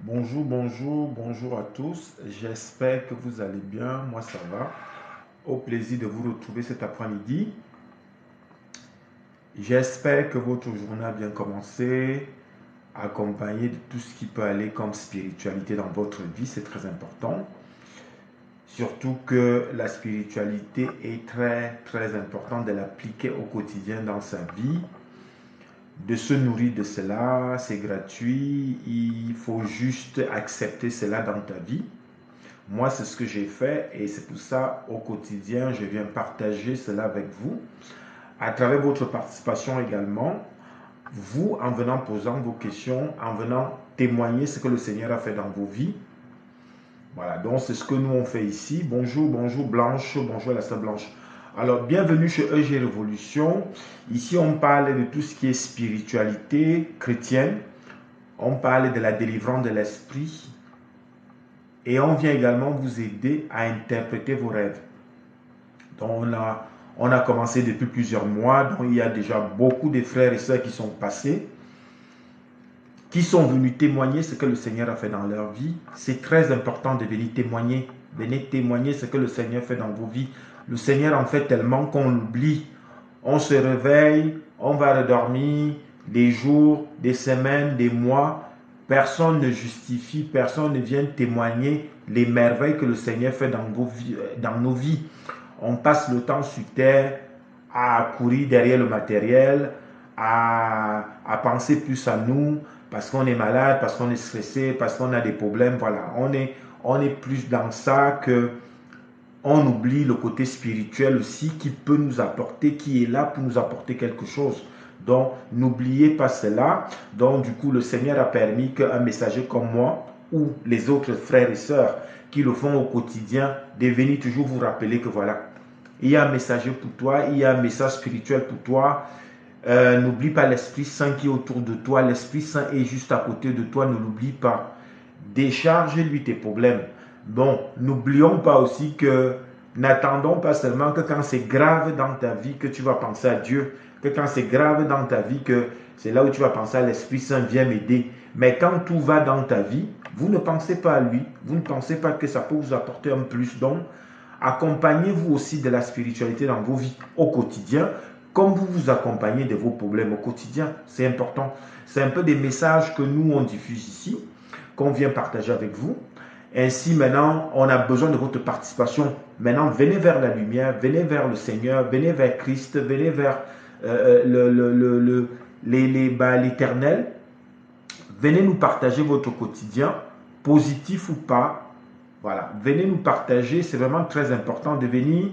Bonjour, bonjour, bonjour à tous. J'espère que vous allez bien. Moi, ça va. Au plaisir de vous retrouver cet après-midi. J'espère que votre journée a bien commencé, accompagné de tout ce qui peut aller comme spiritualité dans votre vie. C'est très important. Surtout que la spiritualité est très, très importante de l'appliquer au quotidien dans sa vie. De se nourrir de cela, c'est gratuit. Il faut juste accepter cela dans ta vie. Moi, c'est ce que j'ai fait et c'est pour ça, au quotidien, je viens partager cela avec vous. À travers votre participation également, vous, en venant posant vos questions, en venant témoigner ce que le Seigneur a fait dans vos vies. Voilà, donc c'est ce que nous on fait ici. Bonjour, bonjour Blanche, bonjour la sœur Blanche. Alors, bienvenue chez EG Révolution. Ici, on parle de tout ce qui est spiritualité chrétienne. On parle de la délivrance de l'esprit. Et on vient également vous aider à interpréter vos rêves. Donc on a commencé depuis plusieurs mois, donc il y a déjà beaucoup de frères et sœurs qui sont passés, qui sont venus témoigner ce que le Seigneur a fait dans leur vie. C'est très important de venir témoigner. Venez témoigner ce que le Seigneur fait dans vos vies. Le Seigneur en fait tellement qu'on l'oublie. On se réveille, on va redormir des jours, des semaines, des mois. Personne ne justifie, personne ne vient témoigner les merveilles que le Seigneur fait dans nos vies. On passe le temps sur terre à courir derrière le matériel, à penser plus à nous, parce qu'on est malade, parce qu'on est stressé, parce qu'on a des problèmes. Voilà, on est plus dans ça que on oublie le côté spirituel aussi qui peut nous apporter, qui est là pour nous apporter quelque chose. Donc, n'oubliez pas cela. Donc, du coup, le Seigneur a permis qu'un messager comme moi ou les autres frères et sœurs qui le font au quotidien, de venir toujours vous rappeler que voilà, il y a un messager pour toi, il y a un message spirituel pour toi. N'oublie pas l'Esprit Saint qui est autour de toi. L'Esprit Saint est juste à côté de toi, ne l'oublie pas. Décharge-lui tes problèmes. Bon, n'oublions pas aussi que n'attendons pas seulement que quand c'est grave dans ta vie que tu vas penser à Dieu, que quand c'est grave dans ta vie que c'est là où tu vas penser à l'Esprit Saint, viens m'aider. Mais quand tout va dans ta vie, vous ne pensez pas à lui, vous ne pensez pas que ça peut vous apporter un plus. Donc, accompagnez-vous aussi de la spiritualité dans vos vies au quotidien, comme vous vous accompagnez de vos problèmes au quotidien. C'est important. C'est un peu des messages que nous, on diffuse ici, qu'on vient partager avec vous. Ainsi, maintenant, on a besoin de votre participation. Maintenant, venez vers la lumière, venez vers le Seigneur, venez vers Christ, venez vers l'Éternel. Venez nous partager votre quotidien, positif ou pas. Voilà, venez nous partager, c'est vraiment très important de venir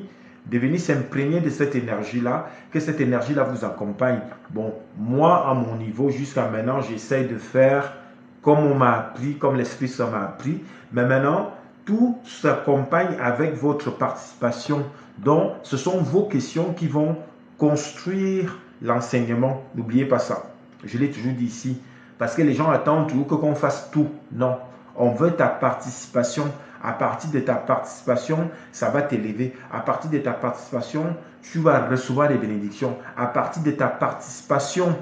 s'imprégner de cette énergie-là, que cette énergie-là vous accompagne. Bon, moi, à mon niveau, jusqu'à maintenant, j'essaye de faire comme on m'a appris, comme l'Esprit Saint m'a appris. Mais maintenant, tout s'accompagne avec votre participation. Donc, ce sont vos questions qui vont construire l'enseignement. N'oubliez pas ça. Je l'ai toujours dit ici. Parce que les gens attendent toujours qu'on fasse tout. Non. On veut ta participation. À partir de ta participation, ça va t'élever. À partir de ta participation, tu vas recevoir des bénédictions. À partir de ta participation,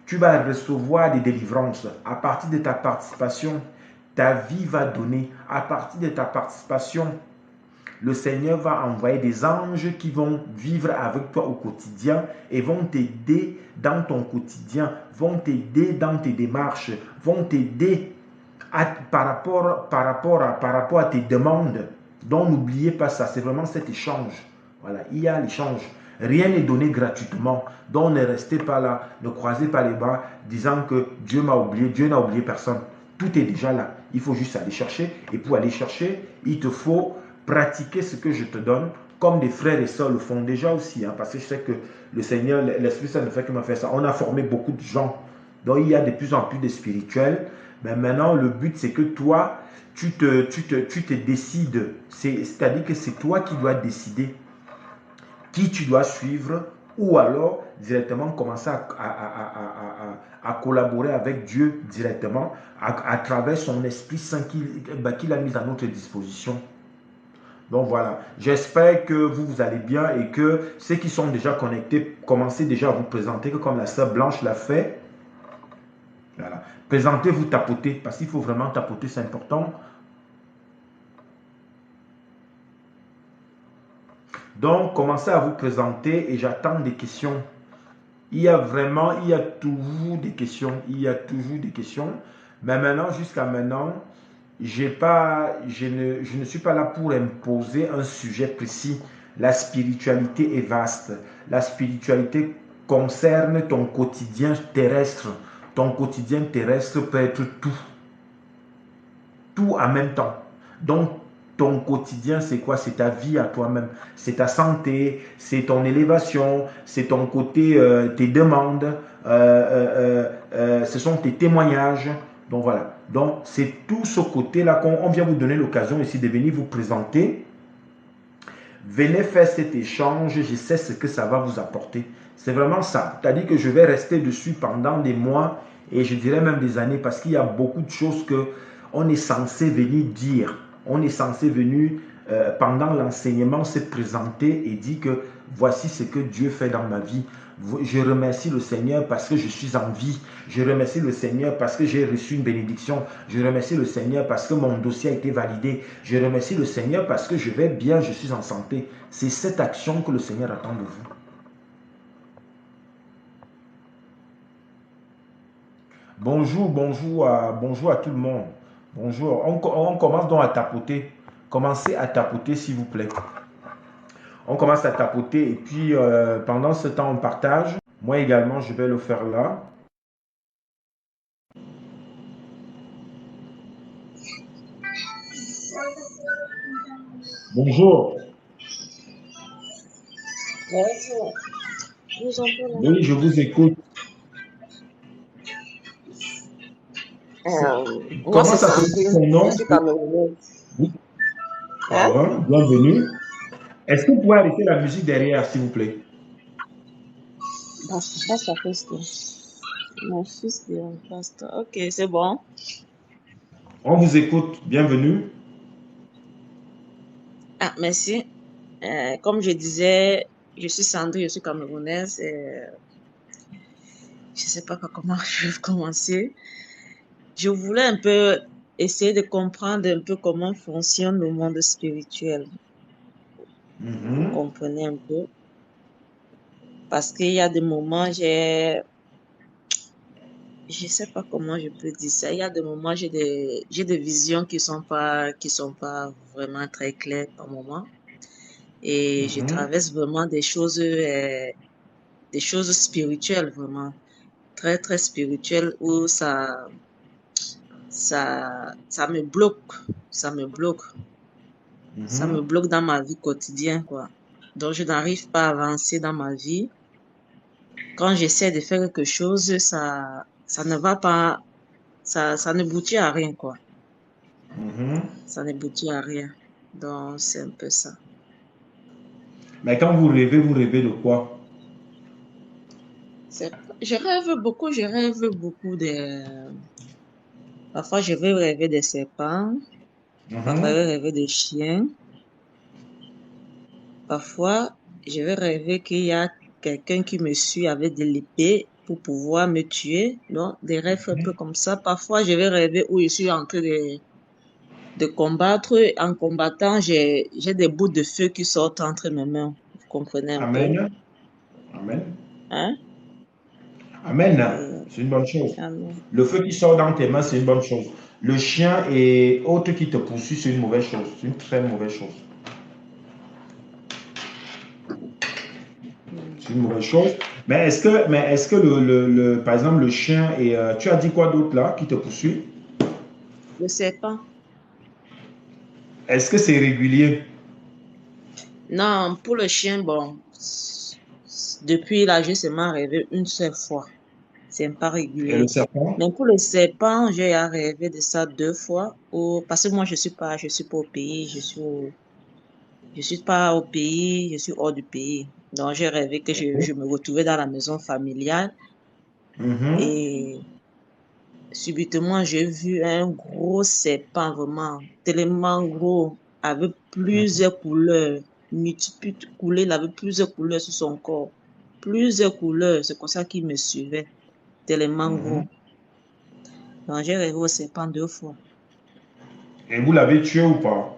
tu vas recevoir des délivrances. À partir de ta participation, ta vie va donner. À partir de ta participation, le Seigneur va envoyer des anges qui vont vivre avec toi au quotidien et vont t'aider dans ton quotidien, vont t'aider dans tes démarches, vont t'aider par rapport à tes demandes. Donc n'oubliez pas ça, c'est vraiment cet échange. Voilà, il y a l'échange. Rien n'est donné gratuitement. Donc ne restez pas là, ne croisez pas les bras disant que Dieu m'a oublié. Dieu n'a oublié personne. Tout est déjà là. Il faut juste aller chercher. Et pour aller chercher, il te faut pratiquer ce que je te donne, comme des frères et sœurs le font déjà aussi. Parce que je sais que le Seigneur, l'Esprit Saint ne fait que me faire ça. On a formé beaucoup de gens. Donc il y a de plus en plus de spirituels. Mais maintenant, le but, c'est que toi, tu te décides. C'est-à-dire que c'est toi qui dois décider qui tu dois suivre ou alors directement commencer à collaborer avec Dieu directement à travers son Esprit Saint qu'il a mis à notre disposition. Donc voilà, j'espère que vous allez bien et que ceux qui sont déjà connectés, commencez déjà à vous présenter, que comme la sœur Blanche l'a fait. Voilà. Présentez-vous, tapotez, parce qu'il faut vraiment tapoter, c'est important. Donc, commencez à vous présenter et j'attends des questions. Il y a toujours des questions. Il y a toujours des questions. Mais maintenant, jusqu'à maintenant, je ne suis pas là pour imposer un sujet précis. La spiritualité est vaste. La spiritualité concerne ton quotidien terrestre. Ton quotidien terrestre peut être tout. Tout en même temps. Donc, ton quotidien, c'est quoi? C'est ta vie à toi-même. C'est ta santé, c'est ton élévation, c'est ton côté, tes demandes, ce sont tes témoignages. Donc voilà. Donc, c'est tout ce côté-là qu'on vient vous donner l'occasion ici de venir vous présenter. Venez faire cet échange, je sais ce que ça va vous apporter. C'est vraiment ça. C'est-à-dire que je vais rester dessus pendant des mois et je dirais même des années parce qu'il y a beaucoup de choses que on est censé venir dire. On est censé venir, pendant l'enseignement, se présenter et dire que voici ce que Dieu fait dans ma vie. Je remercie le Seigneur parce que je suis en vie. Je remercie le Seigneur parce que j'ai reçu une bénédiction. Je remercie le Seigneur parce que mon dossier a été validé. Je remercie le Seigneur parce que je vais bien, je suis en santé. C'est cette action que le Seigneur attend de vous. Bonjour, bonjour à tout le monde. Bonjour. On commence donc à tapoter. Commencez à tapoter, s'il vous plaît. On commence à tapoter et puis pendant ce temps, on partage. Moi également, je vais le faire là. Bonjour. Bonjour. Je vous entends. Oui, je vous écoute. Moi, Comment c'est ça s'appelle Sandrine. ton nom? Je suis camerounaise. Oui. Hein? Bienvenue. Est-ce que vous pouvez arrêter la musique derrière, s'il vous plaît? Basta questo. Mon fils dit basta. Ok, c'est bon. On vous écoute. Bienvenue. Ah, merci. Comme je disais, je suis Sandrine, je suis camerounaise. Je ne sais pas comment je vais commencer. Je voulais un peu essayer de comprendre un peu comment fonctionne le monde spirituel. Vous comprenez un peu? Parce qu'il y a des moments, je sais pas comment je peux dire ça. Il y a des moments, j'ai des visions qui sont pas vraiment très claires par moment. Et je traverse vraiment des choses spirituelles, vraiment. Très, très spirituelles où ça me bloque. Ça me bloque. Ça me bloque dans ma vie quotidienne, quoi. Donc, je n'arrive pas à avancer dans ma vie. Quand j'essaie de faire quelque chose, ça ne va pas, ça ne boutit à rien, quoi. Ça n'aboutit à rien. Donc, c'est un peu ça. Mais quand vous rêvez de quoi? Je rêve beaucoup de... Parfois, je vais rêver des serpents. Parfois, je vais rêver des chiens. Parfois, je vais rêver qu'il y a quelqu'un qui me suit avec de l'épée pour pouvoir me tuer. Donc, des rêves un peu comme ça. Parfois, je vais rêver où je suis en train de combattre. En combattant, j'ai des bouts de feu qui sortent entre mes mains. Vous comprenez un peu? Amen. Amen. Hein? Amen. Oui. C'est une bonne chose. Amen. Le feu qui sort dans tes mains, c'est une bonne chose. Le chien et autre qui te poursuit, c'est une mauvaise chose. C'est une très mauvaise chose. C'est une mauvaise chose. Mais est-ce que par exemple, le chien et tu as dit quoi d'autre là qui te poursuit? Le serpent. Est-ce que c'est régulier? Non, pour le chien, bon, depuis là, j'ai seulement rêvé une seule fois. C'est pas Et le régulier. serpent? Mais pour le serpent, j'ai rêvé de ça deux fois. Parce que moi, je suis pas au pays, je suis pas au pays, je suis hors du pays. Donc, j'ai rêvé que je me retrouvais dans la maison familiale et subitement, j'ai vu un gros serpent, vraiment, tellement gros, avec plusieurs couleurs, multiples couleurs, il avait plusieurs couleurs sur son corps. Plusieurs couleurs, c'est comme ça qu'il me suivait, tellement gros. Donc, j'ai rêvé au serpent 2 fois. Et vous l'avez tué ou pas?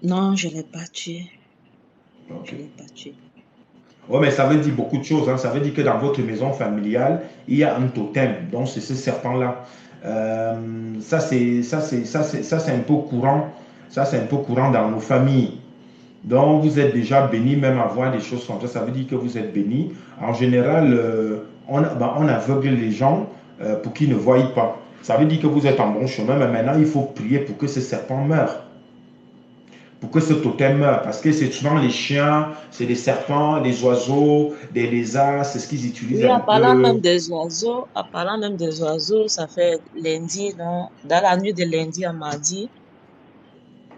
Non, je ne l'ai pas tué. Ok. Je ne l'ai pas tué. Oui, mais ça veut dire beaucoup de choses, hein. Ça veut dire que dans votre maison familiale, il y a un totem. Donc, c'est ce serpent-là. Ça, c'est un peu courant. Ça, c'est un peu courant dans nos familles. Donc, vous êtes déjà béni, même avant des choses comme ça. Ça veut dire que vous êtes béni. En général, on aveugle les gens pour qu'ils ne voient pas. Ça veut dire que vous êtes en bon chemin, mais maintenant, il faut prier pour que ce serpent meure, pour que ce totem meure. Parce que c'est souvent les chiens, c'est des serpents, des oiseaux, des lézards, c'est ce qu'ils utilisent Oui, un peu. en parlant même des oiseaux, ça fait lundi, non, dans la nuit de lundi à mardi,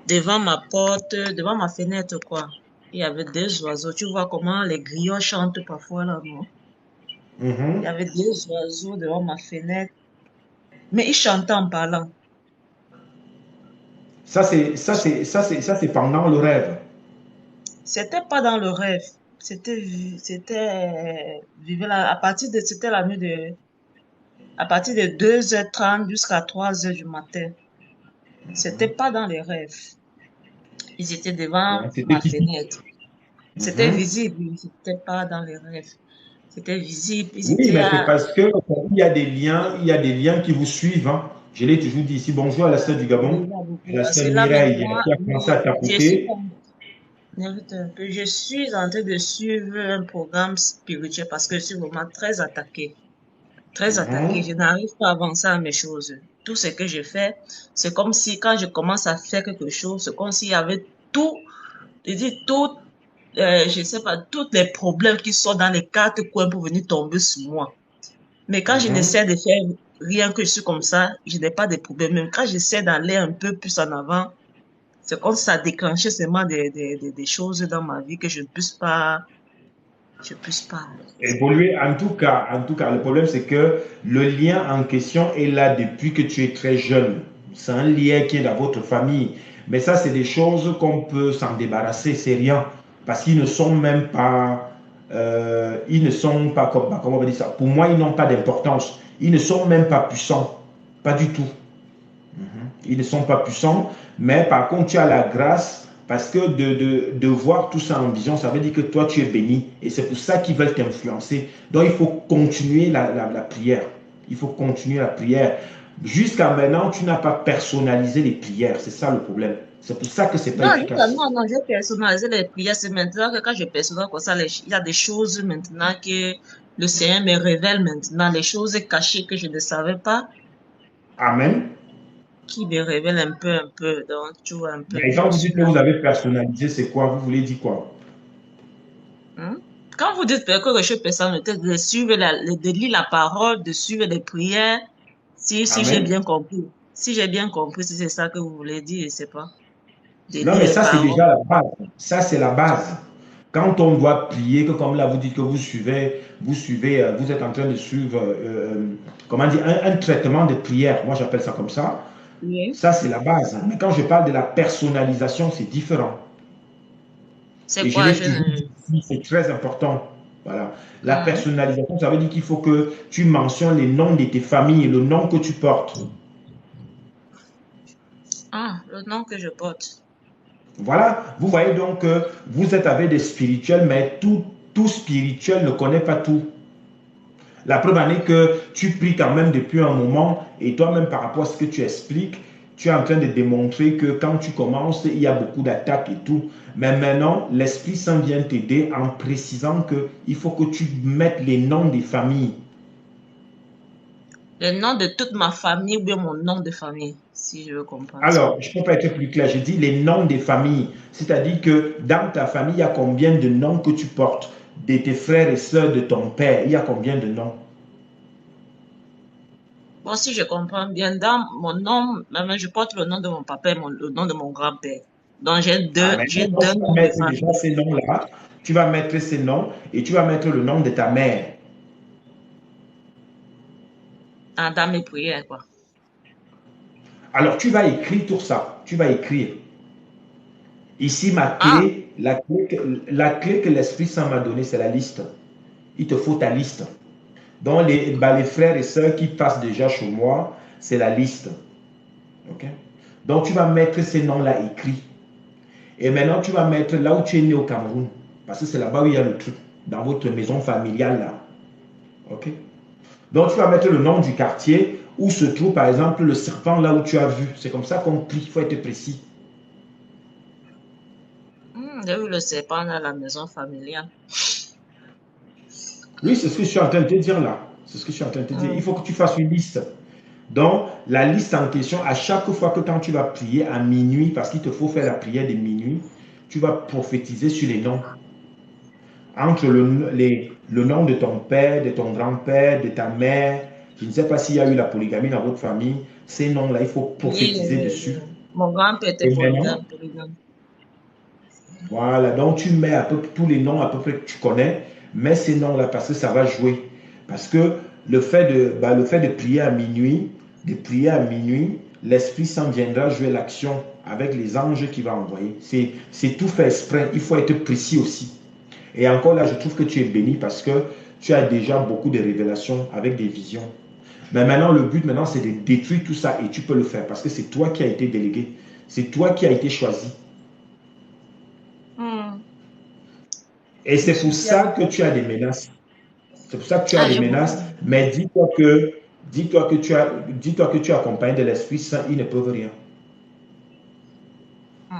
devant ma porte, devant ma fenêtre, quoi. Il y avait des oiseaux. Tu vois comment les grillons chantent parfois là, non? Il y Mhm. avait des oiseaux devant ma fenêtre, mais ils chantaient en parlant. Ça, c'est pendant le rêve. C'était pas dans le rêve. Vivre là, c'était la nuit à partir de 2h30 jusqu'à 3h du matin. C'était pas dans les rêves. Ils étaient devant Ouais, c'était ma qui? fenêtre. C'était Mhm. visible, c'était pas dans les rêves. C'était visible. Ils Oui, étaient mais c'est à, parce que il y a des liens qui vous suivent, hein. Je l'ai toujours dit ici. Bonjour à la sœur du Gabon, déjà beaucoup. la Parce que sœur là Mireille maintenant, qui a commencé à je suis tapoter. écoute un peu. Je suis en train de suivre un programme spirituel parce que je suis vraiment très attaquée. Très attaquée. Mhm. Je n'arrive pas à avancer à mes choses. Tout ce que je fais, c'est comme si quand je commence à faire quelque chose, c'est comme s'il y avait tout, je dis tout, je sais pas, tous les problèmes qui sont dans les quatre coins pour venir tomber sur moi. Mais quand je Mhm. n'essaie de faire rien que je suis comme ça, je n'ai pas de problème. Même quand j'essaie d'aller un peu plus en avant, c'est comme si ça déclenchait seulement des choses dans ma vie que je ne puisse pas. Évoluer, en tout cas, le problème c'est que le lien en question est là depuis que tu es très jeune. C'est un lien qui est dans votre famille. Mais ça, c'est des choses qu'on peut s'en débarrasser, c'est rien. Parce qu'ils ne sont même pas, ils ne sont pas, comment on va dire ça, pour moi, ils n'ont pas d'importance. Ils ne sont même pas puissants. Pas du tout. Ils ne sont pas puissants, mais par contre, tu as la grâce parce que de voir tout ça en vision, ça veut dire que toi, tu es béni. Et c'est pour ça qu'ils veulent t'influencer. Donc, il faut continuer la prière. Il faut continuer la prière. Jusqu'à maintenant, tu n'as pas personnalisé les prières. C'est ça le problème. C'est pour ça que ce n'est pas Non, efficace. non, non, j'ai personnalisé les prières. C'est maintenant que quand je personnalise comme ça, il y a des choses maintenant que le Seigneur me révèle maintenant, les choses cachées que je ne savais pas, Amen. qui me révèlent un peu. Donc, tu vois un peu, Mais je quand vous suis dites que là. vous avez personnalisé, c'est quoi? Vous voulez dire quoi? Hein? Quand vous dites que je personnalise, de suivre de lire la parole, de suivre les prières, si j'ai Amen. bien compris. Si j'ai bien compris, si c'est ça que vous voulez dire, je sais pas. De Non, lire mais les ça, c'est paroles. déjà la base. Ça, c'est la base. Quand on doit prier, que comme là, vous dites que vous êtes en train de suivre, comment dire, un traitement de prière. Moi, j'appelle ça comme ça. Oui. Ça, c'est la base. Mais quand je parle de la personnalisation, c'est différent. C'est Et je quoi, l'ai toujours dit ici, c'est très important. Voilà. La Hum. personnalisation, ça veut dire qu'il faut que tu mentionnes les noms de tes familles, le nom que tu portes. Ah, le nom que je porte. Voilà, vous voyez donc que vous êtes avec des spirituels, mais tout spirituel ne connaît pas tout. La preuve en est que tu pries quand même depuis un moment et toi-même par rapport à ce que tu expliques, tu es en train de démontrer que quand tu commences, il y a beaucoup d'attaques et tout. Mais maintenant, l'Esprit Saint vient t'aider en précisant qu'il faut que tu mettes les noms des familles. Le nom de toute ma famille ou bien mon nom de famille, si je veux comprendre ça. Alors, je ne peux pas être plus clair, je dis les noms des familles. C'est-à-dire que dans ta famille, il y a combien de noms que tu portes? De tes frères et sœurs, de ton père, il y a combien de noms? Bon, si je comprends bien, dans mon nom, même je porte le nom de mon papa et le nom de mon grand-père. Donc, Ah, j'ai maintenant, toi, deux tu vas noms de mettre déjà famille. ces noms-là. Tu vas mettre ces noms et tu vas mettre le nom de ta mère. Dans mes prières, quoi. Alors, tu vas écrire tout ça. Tu vas écrire. Ici, ma Ah, clé, la clé que l'Esprit Saint m'a donnée, c'est la liste. Il te faut ta liste. Donc, les frères et sœurs qui passent déjà chez moi, c'est la liste. Ok? Donc, tu vas mettre ces noms-là écrits. Et maintenant, tu vas mettre là où tu es né au Cameroun. Parce que c'est là-bas où il y a le truc. Dans votre maison familiale, là. Ok? Donc, tu vas mettre le nom du quartier où se trouve, par exemple, le serpent là où tu as vu. C'est comme ça qu'on prie. Il faut être précis. J'ai vu le serpent dans la maison familiale. Oui, c'est ce que je suis en train de te dire là. C'est ce que je suis en train de te dire. Il faut que tu fasses une liste. Donc, la liste en question, à chaque fois que quand tu vas prier à minuit, parce qu'il te faut faire la prière de minuit, tu vas prophétiser sur les noms. Entre le nom de ton père, de ton grand-père, de ta mère, je ne sais pas s'il y a eu la polygamie dans votre famille, ces noms-là, il faut Oui, prophétiser oui, dessus. oui. Mon grand-père était Et maintenant, polygame. voilà, donc tu mets à peu tous les noms à peu près que tu connais, mets ces noms-là parce que ça va jouer. Parce que le fait de prier à minuit, l'Esprit Saint viendra jouer l'action avec les anges qu'il va envoyer. C'est tout fait exprès, il faut être précis aussi. Et encore là, je trouve que tu es béni parce que tu as déjà beaucoup de révélations avec des visions. Mais maintenant, le but maintenant, c'est de détruire tout ça et tu peux le faire parce que c'est toi qui as été délégué. C'est toi qui as été choisi. Hmm. Et c'est pour Merci à ça que toi. tu as des menaces. C'est pour ça que tu as Ah, des j'ai beaucoup. menaces. Mais dis-toi que tu es accompagné de l'Esprit Saint, ils ne peuvent rien. Hmm.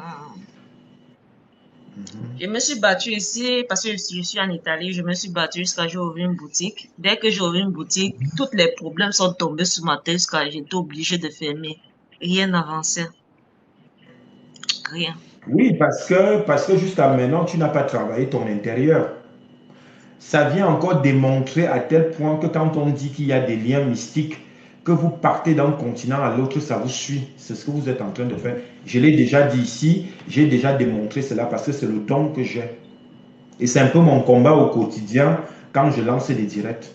Mhm. Je me suis battue ici parce que je suis en Italie. Je me suis battue jusqu'à ce que j'ai ouvert une boutique. Dès que j'ai ouvert une boutique, tous les problèmes sont tombés sur ma tête jusqu'à j'étais obligée de fermer. Rien n'avançait. Rien. Oui, parce que jusqu'à maintenant, tu n'as pas travaillé ton intérieur. Ça vient encore démontrer à tel point que quand on dit qu'il y a des liens mystiques, que vous partez d'un continent à l'autre, ça vous suit. C'est ce que vous êtes en train de faire. Je l'ai déjà dit ici, j'ai déjà démontré cela parce que c'est le don que j'ai. Et c'est un peu mon combat au quotidien quand je lance des directs.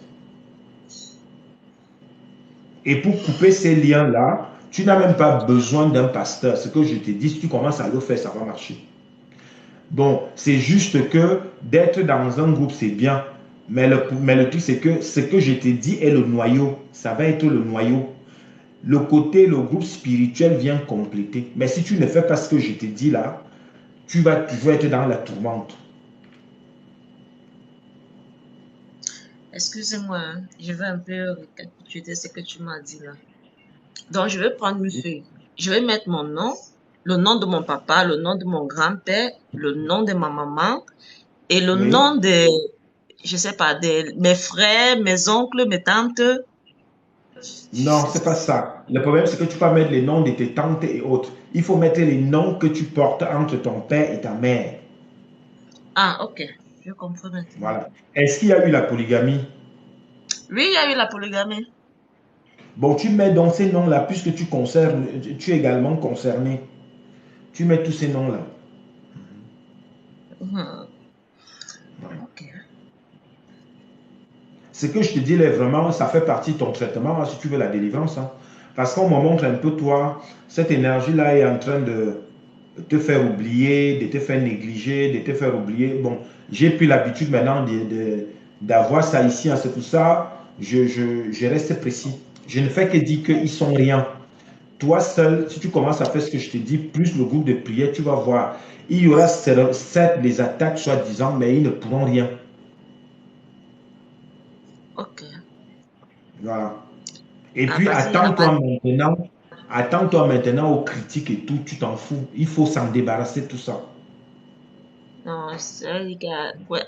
Et pour couper ces liens-là, tu n'as même pas besoin d'un pasteur. Ce que je te dis, si tu commences à le faire, ça va marcher. Bon, c'est juste que d'être dans un groupe, c'est bien. Mais le truc, c'est que ce que je te dis est le noyau. Ça va être le noyau. Le groupe spirituel vient compléter. Mais si tu ne fais pas ce que je te dis là, tu vas toujours être dans la tourmente. Excusez-moi, hein, je vais un peu récapituler ce que tu m'as dit là. Donc, je vais prendre une feuille. Je vais mettre mon nom, le nom de mon papa, le nom de mon grand-père, le nom de ma maman et le Oui. nom de, je sais pas, de mes frères, mes oncles, mes tantes. Non, c'est pas ça. Le problème, c'est que tu peux mettre les noms de tes tantes et autres. Il faut mettre les noms que tu portes entre ton père et ta mère. Ah, ok. Je comprends maintenant. Voilà. Est-ce qu'il y a eu la polygamie? Oui, il y a eu la polygamie. Bon, tu mets donc ces noms-là, puisque tu es également concerné. Tu mets tous ces noms-là. Mhm. Ouais. Ok. Ce que je te dis là, vraiment, ça fait partie de ton traitement, hein, si tu veux la délivrance. Hein. Parce qu'on me montre un peu toi, cette énergie-là est en train de te faire oublier, de te faire négliger, de te faire oublier. Bon, j'ai pris l'habitude maintenant d'avoir ça ici. Hein. C'est pour ça je reste précis. Je ne fais que dire qu'ils sont rien. Toi seul, si tu commences à faire ce que je te dis, plus le groupe de prière, tu vas voir. Il y aura certes des attaques, soi-disant, mais ils ne pourront rien. Ok. Voilà. Et À puis, partir de la base. attends-toi maintenant aux critiques et tout, tu t'en fous. Il faut s'en débarrasser de tout ça. Non, c'est ouais,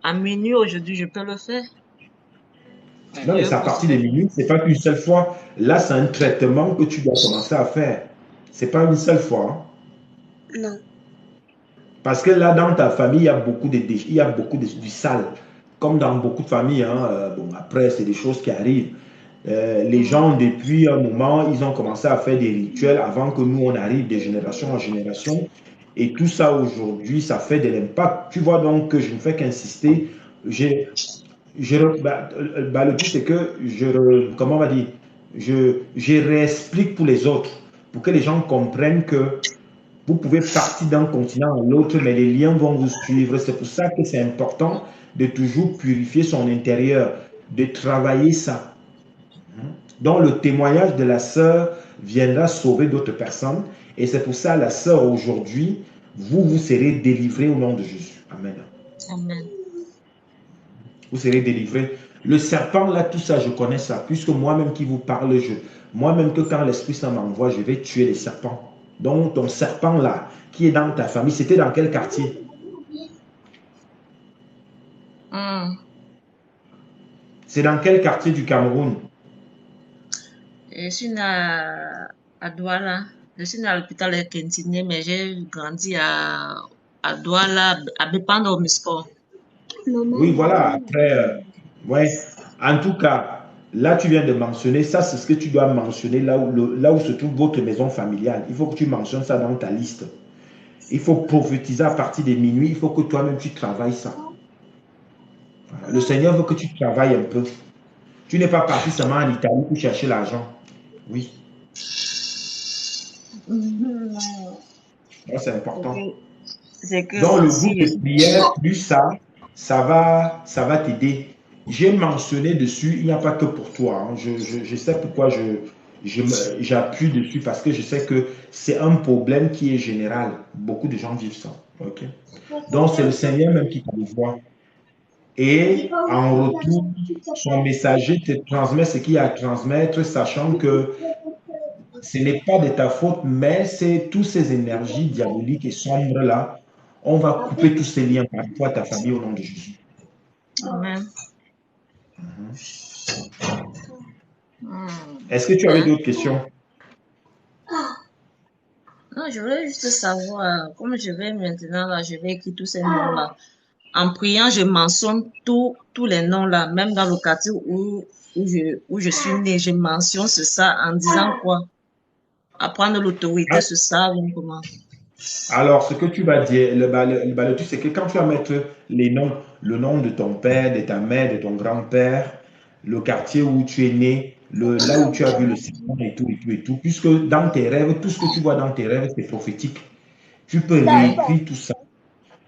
à minuit aujourd'hui, je peux le faire. Non, mais Je c'est vais à partir des procéder. minutes, c'est pas qu'une seule fois. Là, c'est un traitement que tu dois commencer à faire. C'est pas une seule fois. Hein. Non. Parce que là, dans ta famille, il y a beaucoup de déchets, il y a beaucoup du sale. Comme dans beaucoup de familles. Hein, bon, après, c'est des choses qui arrivent. Les Mhm. gens, depuis un moment, ils ont commencé à faire des rituels avant que nous, on arrive de génération en génération. Et tout ça, aujourd'hui, ça fait de l'impact. Tu vois donc que je ne fais qu'insister. J'ai, le truc, c'est que comment on va dire, je réexplique pour les autres, pour que les gens comprennent que vous pouvez partir d'un continent à l'autre, mais les liens vont vous suivre. C'est pour ça que c'est important de toujours purifier son intérieur. de travailler ça. Donc le témoignage de la sœur viendra sauver d'autres personnes. Et c'est pour ça, la sœur, aujourd'hui, vous serez délivrés au nom de Jésus. Amen. Amen. Vous serez délivrés. Le serpent, là, tout ça, je connais ça. Puisque moi-même qui vous parle, moi-même que quand l'Esprit Saint m'envoie, je vais tuer les serpents. Donc ton serpent, là, qui est dans ta famille, c'était dans quel quartier? C'est dans quel quartier du Cameroun? Je suis à Douala. Je suis à l'hôpital de Kentine, mais j'ai grandi à Douala, à Bepando, au Misco. Oui, voilà. Après, ouais. En tout cas, là, tu viens de mentionner, ça, c'est ce que tu dois mentionner là où se trouve votre maison familiale. Il faut que tu mentionnes ça dans ta liste. Il faut prophétiser à partir de minuit. Il faut que toi-même, tu travailles ça. Voilà. Le Seigneur veut que tu travailles un peu. Tu n'es pas parti seulement en Italie pour chercher l'argent. Oui, c'est important. C'est que Donc, le aussi, groupe de prière, plus ça va t'aider. J'ai mentionné dessus, il n'y a pas que pour toi. Hein. Je sais pourquoi j'appuie dessus parce que je sais que c'est un problème qui est général. Beaucoup de gens vivent ça. Ok. Donc, c'est le Seigneur même qui t'envoie. Et en retour, son messager te transmet ce qu'il y a à transmettre, sachant que ce n'est pas de ta faute, mais c'est toutes ces énergies diaboliques et sombres là. On va couper tous ces liens par rapport à ta famille au nom de Jésus. Amen. Est-ce que tu avais d'autres questions? Non, je voulais juste savoir, comme je vais maintenant là, je vais écrire tous ces noms-là. En priant, je mentionne tous les noms-là, même dans le quartier où je suis née, je mentionne ça en disant quoi? À prendre l'autorité sur ça, ou comment? Alors, ce que tu vas dire, le truc, c'est que quand tu vas mettre les noms, le nom de ton père, de ta mère, de ton grand-père, le quartier où tu es né, là où tu as vu le serpent et tout, et tout, et tout, puisque dans tes rêves, tout ce que tu vois dans tes rêves, c'est prophétique. Tu peux réécrire tout ça.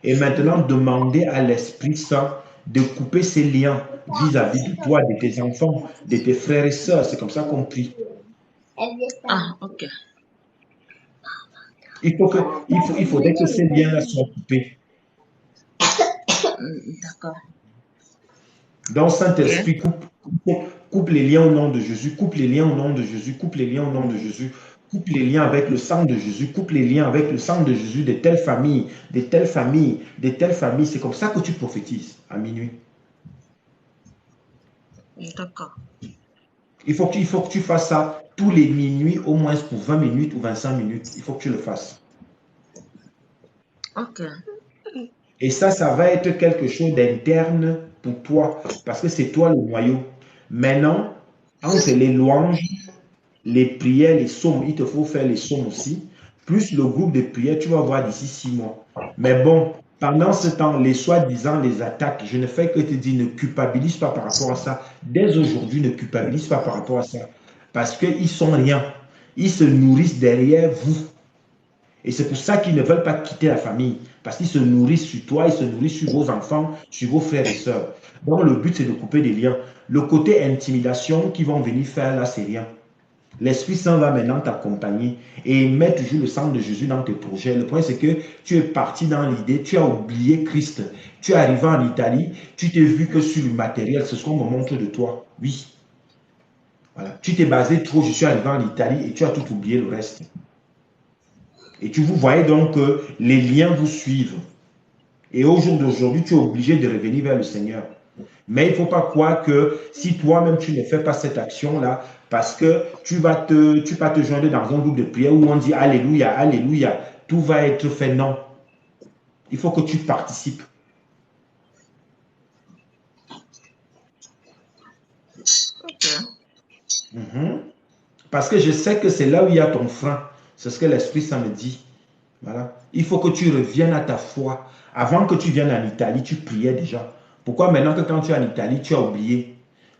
Et maintenant, demander à l'Esprit Saint de couper ces liens vis-à-vis de toi, de tes enfants, de tes frères et sœurs. C'est comme ça qu'on prie. Ah, ok. Il faudrait que ces liens-là soient coupés. D'accord. Donc, Saint-Esprit, coupe les liens au nom de Jésus, coupe les liens au nom de Jésus, coupe les liens au nom de Jésus, coupe les liens avec le sang de Jésus, coupe les liens avec le sang de Jésus de telle famille, de telle famille, de telle famille. C'est comme ça que tu prophétises à minuit. D'accord. Il faut que tu fasses ça tous les minuit, au moins pour 20 minutes ou 25 minutes. Il faut que tu le fasses. Ok. Et ça va être quelque chose d'interne pour toi, parce que c'est toi le noyau. Maintenant, entre les louanges, les prières, les psaumes, il te faut faire les psaumes aussi, plus le groupe de prières, tu vas voir d'ici 6 mois. Mais bon, pendant ce temps, les soi-disant, les attaques, je ne fais que te dire, ne culpabilise pas par rapport à ça. Dès aujourd'hui, ne culpabilise pas par rapport à ça. Parce qu'ils sont rien. Ils se nourrissent derrière vous. Et c'est pour ça qu'ils ne veulent pas quitter la famille. Parce qu'ils se nourrissent sur toi, ils se nourrissent sur vos enfants, sur vos frères et sœurs. Donc le but, c'est de couper des liens. Le côté intimidation qu'ils vont venir faire là, c'est rien. L'Esprit Saint va maintenant t'accompagner et mettre toujours le sang de Jésus dans tes projets. Le point, c'est que tu es parti dans l'idée, tu as oublié Christ. Tu es arrivé en Italie, tu t'es vu que sur le matériel, c'est ce qu'on me montre de toi. Oui. Voilà. Tu t'es basé trop, je suis arrivé en Italie et tu as tout oublié le reste. Et vous voyez donc que les liens vous suivent. Et au jour d'aujourd'hui, tu es obligé de revenir vers le Seigneur. Mais il ne faut pas croire que si toi-même tu ne fais pas cette action-là, parce que tu vas te joindre dans un groupe de prière où on dit Alléluia, Alléluia, tout va être fait. Non. Il faut que tu participes. Ok. Parce que je sais que c'est là où il y a ton frein. C'est ce que l'Esprit Saint me dit. Voilà. Il faut que tu reviennes à ta foi. Avant que tu viennes en Italie, tu priais déjà. Pourquoi maintenant que quand tu es en Italie, tu as oublié?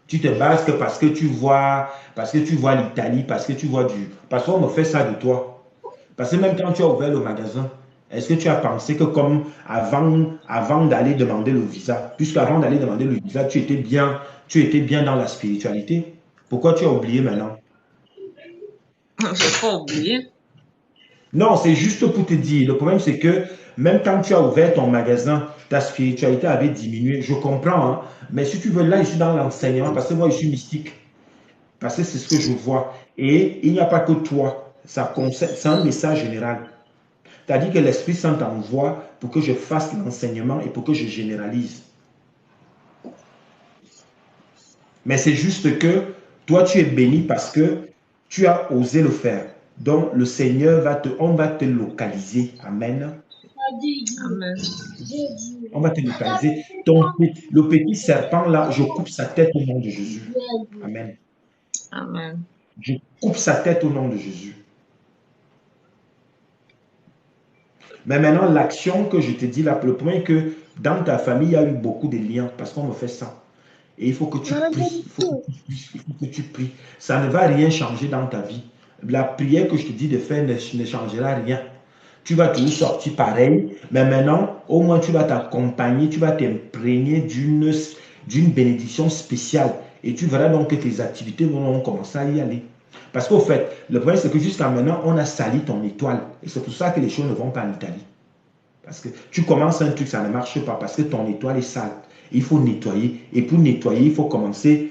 Tu te bases que parce que tu vois l'Italie, parce que tu vois du... Parce qu'on me fait ça de toi. Parce que même quand tu as ouvert le magasin, est-ce que tu as pensé que comme avant d'aller demander le visa, puisque avant d'aller demander le visa, Tu étais bien dans la spiritualité. Pourquoi tu as oublié maintenant? Je n'ai pas oublié. Non, c'est juste pour te dire. Le problème, c'est que même quand tu as ouvert ton magasin, ta spiritualité avait diminué. Je comprends, hein, mais si tu veux, là, je suis dans l'enseignement parce que moi, je suis mystique. Parce que c'est ce que je vois. Et il n'y a pas que toi. C'est un message général. C'est-à-dire que l'Esprit Saint t'envoie pour que je fasse l'enseignement et pour que je généralise. Mais c'est juste que toi, tu es béni parce que tu as osé le faire. Donc, le Seigneur on va te localiser. Amen. Amen. On va te localiser. Le petit serpent là, je coupe sa tête au nom de Jésus. Amen. Amen. Je coupe sa tête au nom de Jésus. Mais maintenant, l'action que je te dis là, le point est que dans ta famille, il y a eu beaucoup de liens parce qu'on me fait ça. Et il faut que tu pries. Il faut que tu pries. Ça ne va rien changer dans ta vie. La prière que je te dis de faire ne changera rien. Tu vas toujours sortir pareil, mais maintenant, au moins, tu vas t'accompagner, tu vas t'imprégner d'une bénédiction spéciale. Et tu verras donc que tes activités vont commencer à y aller. Parce qu'au fait, le problème, c'est que jusqu'à maintenant, on a sali ton étoile. Et c'est pour ça que les choses ne vont pas en Italie. Parce que tu commences un truc, ça ne marche pas parce que ton étoile est sale. Il faut nettoyer. Et pour nettoyer, il faut commencer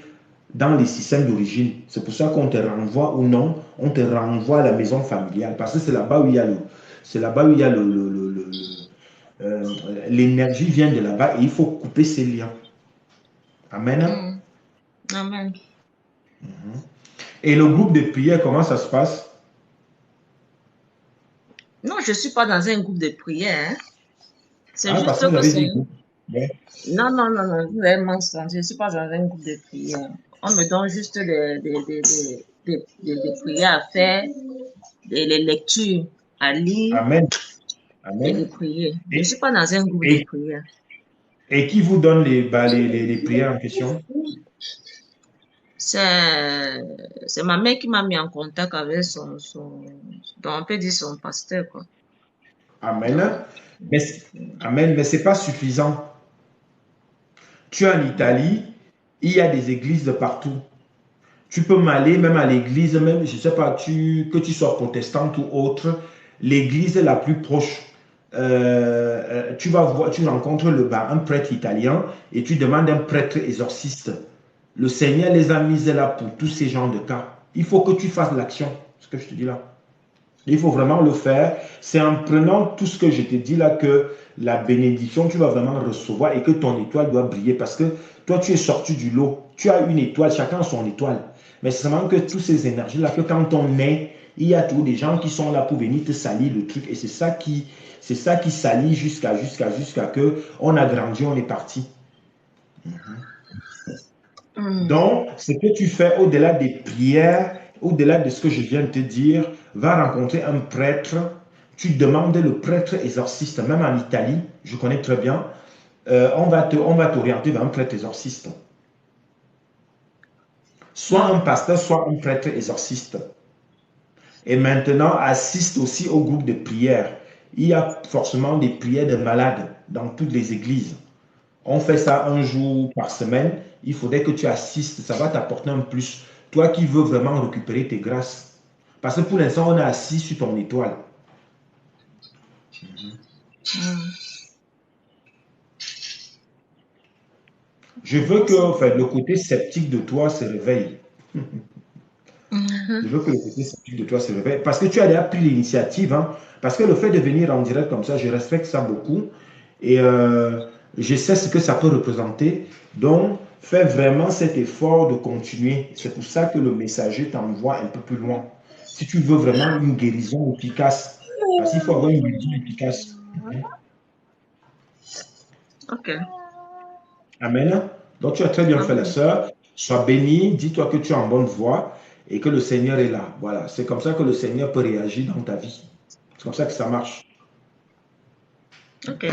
dans les systèmes d'origine. C'est pour ça qu'on te renvoie ou non, on te renvoie à la maison familiale. Parce que c'est là-bas où il y a c'est là-bas où il y a l'énergie vient de là-bas et il faut couper ces liens. Amen. Amen. Et le groupe de prière, comment ça se passe? Non, je ne suis pas dans un groupe de prière. Hein. C'est Parce juste que vous que avez c'est... dit groupe. Ouais. Non, non, non, non, vous avez mensonge. Je ne suis pas dans un groupe de prière. On me donne juste des prières à faire, des lectures à lire Amen. et Amen. de prier. Je ne suis pas dans un groupe de prière. Et qui vous donne les prières en question? C'est ma mère qui m'a mis en contact avec donc on peut dire son pasteur, quoi. Amen. Donc, Amen, mais ce n'est pas suffisant. Tu es en Italie, il y a des églises de partout. Tu peux m'aller même à l'église, même, je ne sais pas, que tu sois protestante ou autre, l'église la plus proche. Tu vas voir, tu rencontres un prêtre italien et tu demandes un prêtre exorciste. Le Seigneur les a mis là pour tous ces genres de cas. Il faut que tu fasses l'action, ce que je te dis là. Il faut vraiment le faire. C'est en prenant tout ce que je te dis là que la bénédiction, tu vas vraiment recevoir et que ton étoile doit briller parce que toi, tu es sorti du lot. Tu as une étoile, chacun a son étoile. Mais c'est seulement que toutes ces énergies-là, que quand on est, il y a toujours des gens qui sont là pour venir te salir le truc. Et c'est ça qui salit jusqu'à que on a grandi, on est parti. Donc, ce que tu fais au-delà des prières, au-delà de ce que je viens de te dire, va rencontrer un prêtre. Tu demandes le prêtre exorciste, même en Italie, je connais très bien. On va t'orienter vers un prêtre exorciste. Soit un pasteur, soit un prêtre exorciste. Et maintenant, assiste aussi au groupe de prière. Il y a forcément des prières de malades dans toutes les églises. On fait ça un jour par semaine. Il faudrait que tu assistes. Ça va t'apporter un plus. Toi qui veux vraiment récupérer tes grâces. Parce que pour l'instant, on est assis sur ton étoile. Je veux que le côté sceptique de toi se réveille. Je veux que le côté sceptique de toi se réveille. Parce que tu as déjà pris l'initiative. Hein. Parce que le fait de venir en direct comme ça, je respecte ça beaucoup. Et je sais ce que ça peut représenter. Donc, fais vraiment cet effort de continuer. C'est pour ça que le messager t'envoie un peu plus loin. Si tu veux vraiment une guérison efficace, parce qu'il faut avoir une guérison efficace. Ok. Amen. Donc, tu as très bien fait, la sœur. Sois béni, dis-toi que tu es en bonne voie et que le Seigneur est là. Voilà, c'est comme ça que le Seigneur peut réagir dans ta vie. C'est comme ça que ça marche. Ok.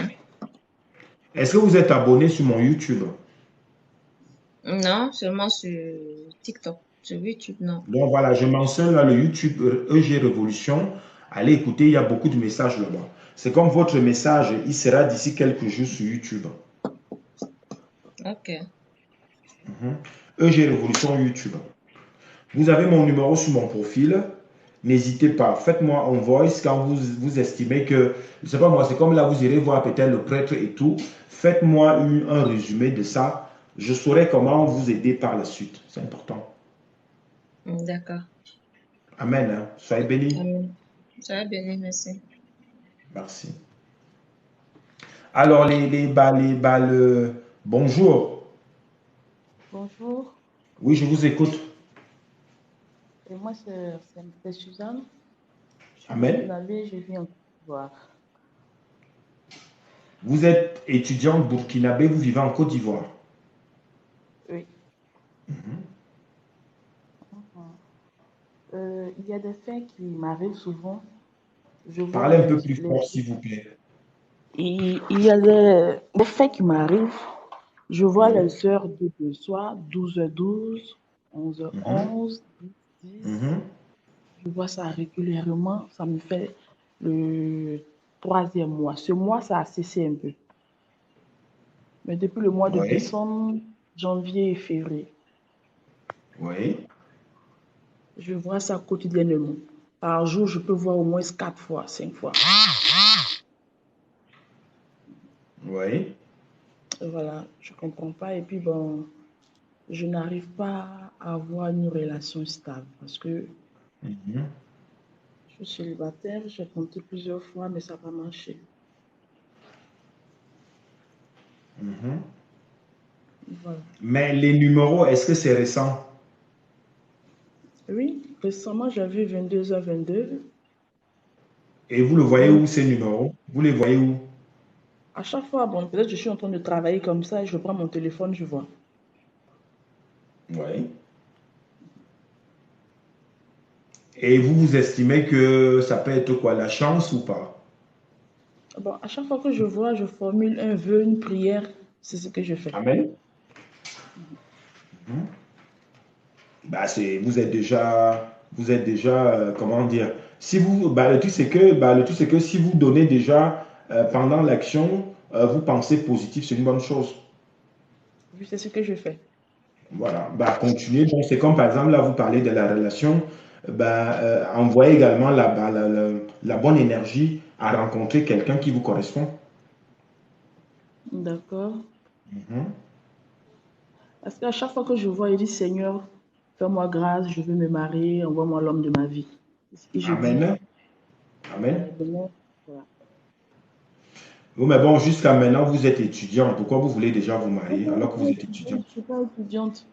Est-ce que vous êtes abonné sur mon YouTube? Non, seulement sur TikTok. Sur YouTube, non. Donc voilà, je mentionne là le YouTube EG Révolution. Allez écouter, il y a beaucoup de messages là-bas. C'est comme votre message, il sera d'ici quelques jours sur YouTube. Ok. Mhm. EG Révolution YouTube. Vous avez mon numéro sur mon profil. N'hésitez pas. Faites-moi un voice quand vous estimez que, je ne sais pas moi, c'est comme là, vous irez voir peut-être le prêtre et tout. Faites-moi un résumé de ça. Je saurai comment vous aider par la suite. C'est important. D'accord. Amen, hein. Soyez bénis. Ça va bien, merci. Merci. Alors, bonjour. Bonjour, Oui, je vous écoute. et moi c'est Suzanne. Je suis Amen. burkinabé, je vis en Côte d'Ivoire. Vous êtes étudiante burkinabé, vous vivez en Côte d'Ivoire. Oui. Il y a des faits qui m'arrivent souvent. Je vois Parlez un peu plus fort, s'il vous plaît. il y a des faits qui m'arrivent. Je vois Oui. les heures de soir, 12h12, Mhm. 11h11, 10h10. Mhm. Je vois ça régulièrement. Ça me fait le troisième mois. Ce mois, ça a cessé un peu. Mais depuis le mois de Oui. décembre, janvier et février, Oui. je vois ça quotidiennement. Par jour, je peux voir au moins 4 fois, 5 fois. Oui. Voilà, je comprends pas. Et puis, bon, je n'arrive pas à avoir une relation stable parce que Mhm. je suis célibataire. J'ai tenté plusieurs fois, mais ça n'a pas marché. Mhm. Voilà. Mais les numéros, est-ce que c'est récent? Oui, récemment, j'ai vu 22h22. Et vous le voyez Même où ces numéros? Vous les voyez où? à chaque fois, bon, peut-être je suis en train de travailler comme ça, je prends mon téléphone, je vois. Oui. Et vous estimez que ça peut être quoi, la chance ou pas? Bon, à chaque fois que je vois, je formule un vœu, une prière, c'est ce que je fais. Amen. Mhm. Bah, vous êtes déjà, comment dire, si vous, bah, le truc c'est que si vous donnez déjà pendant l'action, vous pensez positif, c'est une bonne chose. Oui, c'est ce que je fais. Voilà, bah, continuez. Donc, c'est comme par exemple, là, vous parlez de la relation, bah, envoyez également la bonne énergie à rencontrer quelqu'un qui vous correspond. D'accord. Mhm. Parce qu'à chaque fois que je vois, il dit Seigneur, fais-moi grâce, je veux me marier, envoie-moi l'homme de ma vie. C'est ce que je dis. Amen. Amen. Maintenant, voilà. Oui, mais bon, jusqu'à maintenant, vous êtes étudiant. Pourquoi vous voulez déjà vous Je marier alors que vous êtes étudiant? ne suis pas étudiante.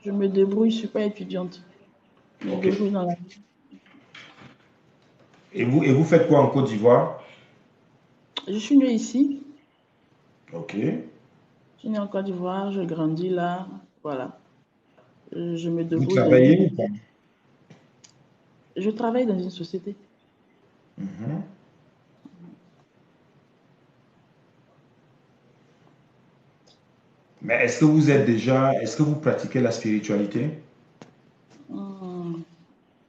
Je me débrouille, je ne suis pas étudiante. Je me Ok. débrouille dans la vie. Et vous faites quoi en Côte d'Ivoire? Je suis née ici. Ok. Je suis née en Côte d'Ivoire, je grandis là. Voilà. Je me Vous débrouille dans une... travaillez ou pas? Je travaille dans une société. Mhm. Mais est-ce que vous pratiquez la spiritualité? Hmm,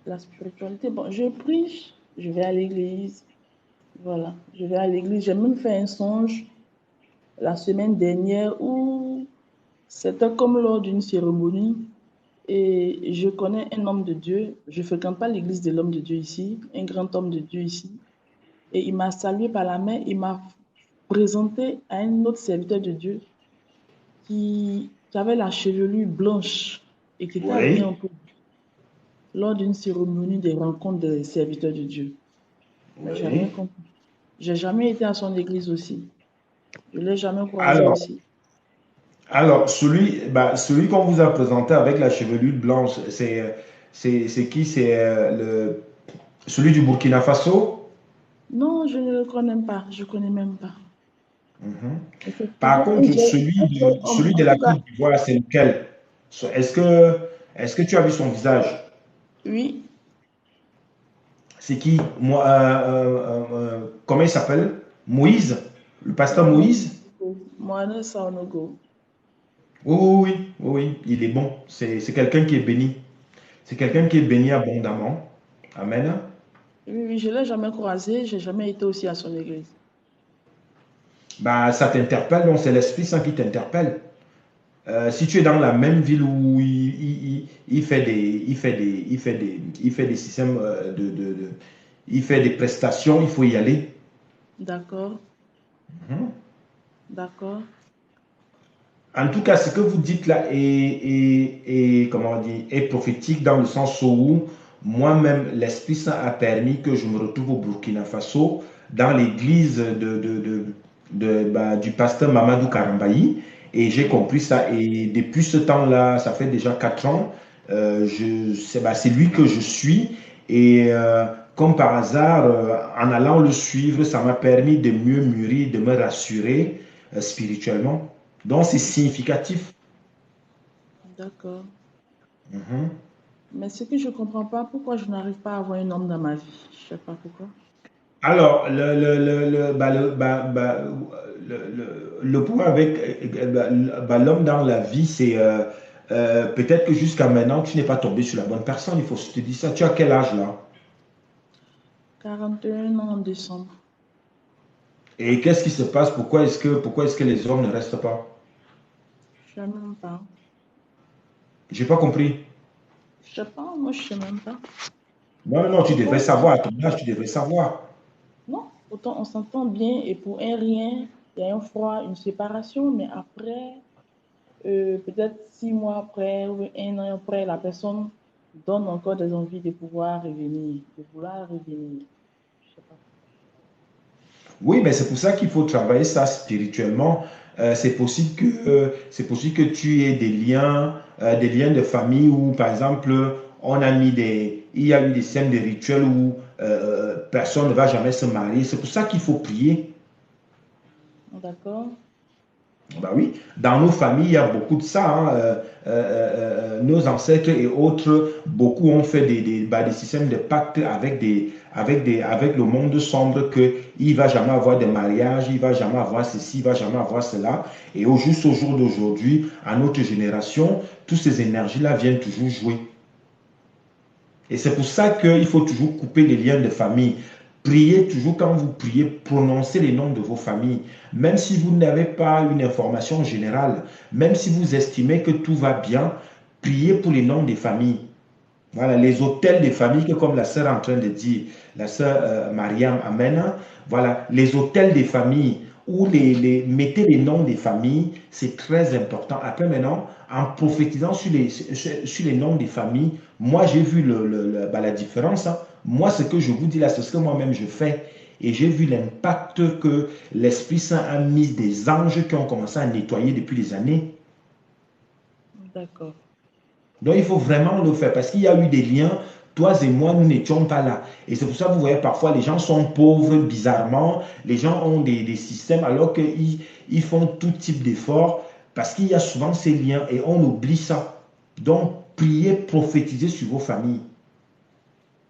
la spiritualité, bon, je prie, je vais à l'église. Voilà, je vais à l'église. J'ai même fait un songe la semaine dernière où c'était comme lors d'une cérémonie et je connais un homme de Dieu. Je ne fréquente pas l'église de l'homme de Dieu ici, un grand homme de Dieu ici. Et il m'a salué par la main, il m'a présenté à un autre serviteur de Dieu qui avait la chevelure blanche et qui était habillé en Oui. peu lors d'une cérémonie des rencontres des serviteurs de Dieu. Mais j'ai rien Oui. compris. J'ai jamais été à son église aussi. Je l'ai jamais croisé Alors, aussi. celui qu'on vous a présenté avec la chevelure blanche, c'est qui? C'est celui du Burkina Faso? Non, je ne le connais pas. Je connais même pas. Mhm. Et c'est Par toujours un contre, jeune homme. celui de En la tout cas, Côte d'Ivoire, c'est lequel? Est-ce que tu as vu son visage? oui. C'est qui? Moi, comment il s'appelle? Moïse? Le pasteur Mohamed Moïse? Mohamed Sanogo. Oui, oui, oui, oui, oui, il est bon. C'est quelqu'un qui est béni. C'est quelqu'un qui est béni abondamment. Amen. Oui, oui, je ne l'ai jamais croisé. Je n'ai jamais été aussi à son église. Bah, ça t'interpelle, donc c'est l'Esprit Saint qui t'interpelle. Si tu es dans la même ville où il fait il fait des systèmes il fait des prestations, il faut y aller. D'accord, Mhm. d'accord, En tout cas, ce que vous dites là comment on dit, est prophétique dans le sens où moi-même, l'Esprit Saint a permis que je me retrouve au Burkina Faso dans l'église du pasteur Mamadou Karambayi et j'ai oui, compris ça. Et depuis ce temps-là, ça fait déjà 4 ans, c'est lui que je suis. Et comme par hasard, en allant le suivre, ça m'a permis de mieux mûrir, de me rassurer spirituellement. Donc, c'est significatif. d'accord. Mhm. Mais ce que je ne comprends pas, pourquoi je n'arrive pas à avoir un homme dans ma vie? Je ne sais pas pourquoi. Alors, le point avec l'homme dans la vie, c'est peut-être que jusqu'à maintenant, tu n'es pas tombé sur la bonne personne. Il faut se te dire ça. Tu as quel âge là? 41 ans en décembre. Et qu'est-ce qui se passe? Pourquoi est-ce que les hommes ne restent pas? Je ne sais même pas. J'ai pas compris. Je ne sais pas, moi je ne sais même pas. Non, non, non, tu devrais Pourtant, savoir. À ton âge, tu devrais savoir. non, pourtant on s'entend bien et pour un rien, il y a un froid, une séparation, mais après, peut-être 6 mois après ou un an après, la personne donne encore des envies de pouvoir revenir, de vouloir revenir. Je sais pas. Oui, mais c'est pour ça qu'il faut travailler ça spirituellement. C'est possible que tu aies des liens de famille où, par exemple, il y a eu des scènes de rituels où personne ne va jamais se marier. C'est pour ça qu'il faut prier. D'accord, Bah oui, dans nos familles, il y a beaucoup de ça, hein. Nos ancêtres et autres, beaucoup ont fait des systèmes de pactes avec le monde sombre que il ne va jamais avoir de mariage, il ne va jamais avoir ceci, il ne va jamais avoir cela. Et juste au jour d'aujourd'hui, à notre génération, toutes ces énergies-là viennent toujours jouer. Et c'est pour ça qu'il faut toujours couper les liens de famille. Priez toujours quand vous priez, prononcez les noms de vos familles. Même si vous n'avez pas une information générale, même si vous estimez que tout va bien, priez pour les noms des familles. Voilà, les hôtels des familles, que comme la sœur est en train de dire, la sœur Mariam Amen, voilà, les hôtels des familles, où mettez les noms des familles, c'est très important. Après maintenant, en prophétisant sur les noms des familles, moi j'ai vu la différence, hein. Moi, ce que je vous dis là, c'est ce que moi-même je fais. Et j'ai vu l'impact que l'Esprit Saint a mis des anges qui ont commencé à nettoyer depuis des années. d'accord, Donc, il faut vraiment le faire parce qu'il y a eu des liens. Toi et moi, nous n'étions pas là. Et c'est pour ça que vous voyez parfois les gens sont pauvres bizarrement. Les gens ont des systèmes alors qu'ils font tout type d'efforts parce qu'il y a souvent ces liens et on oublie ça. Donc, priez, prophétisez sur vos familles.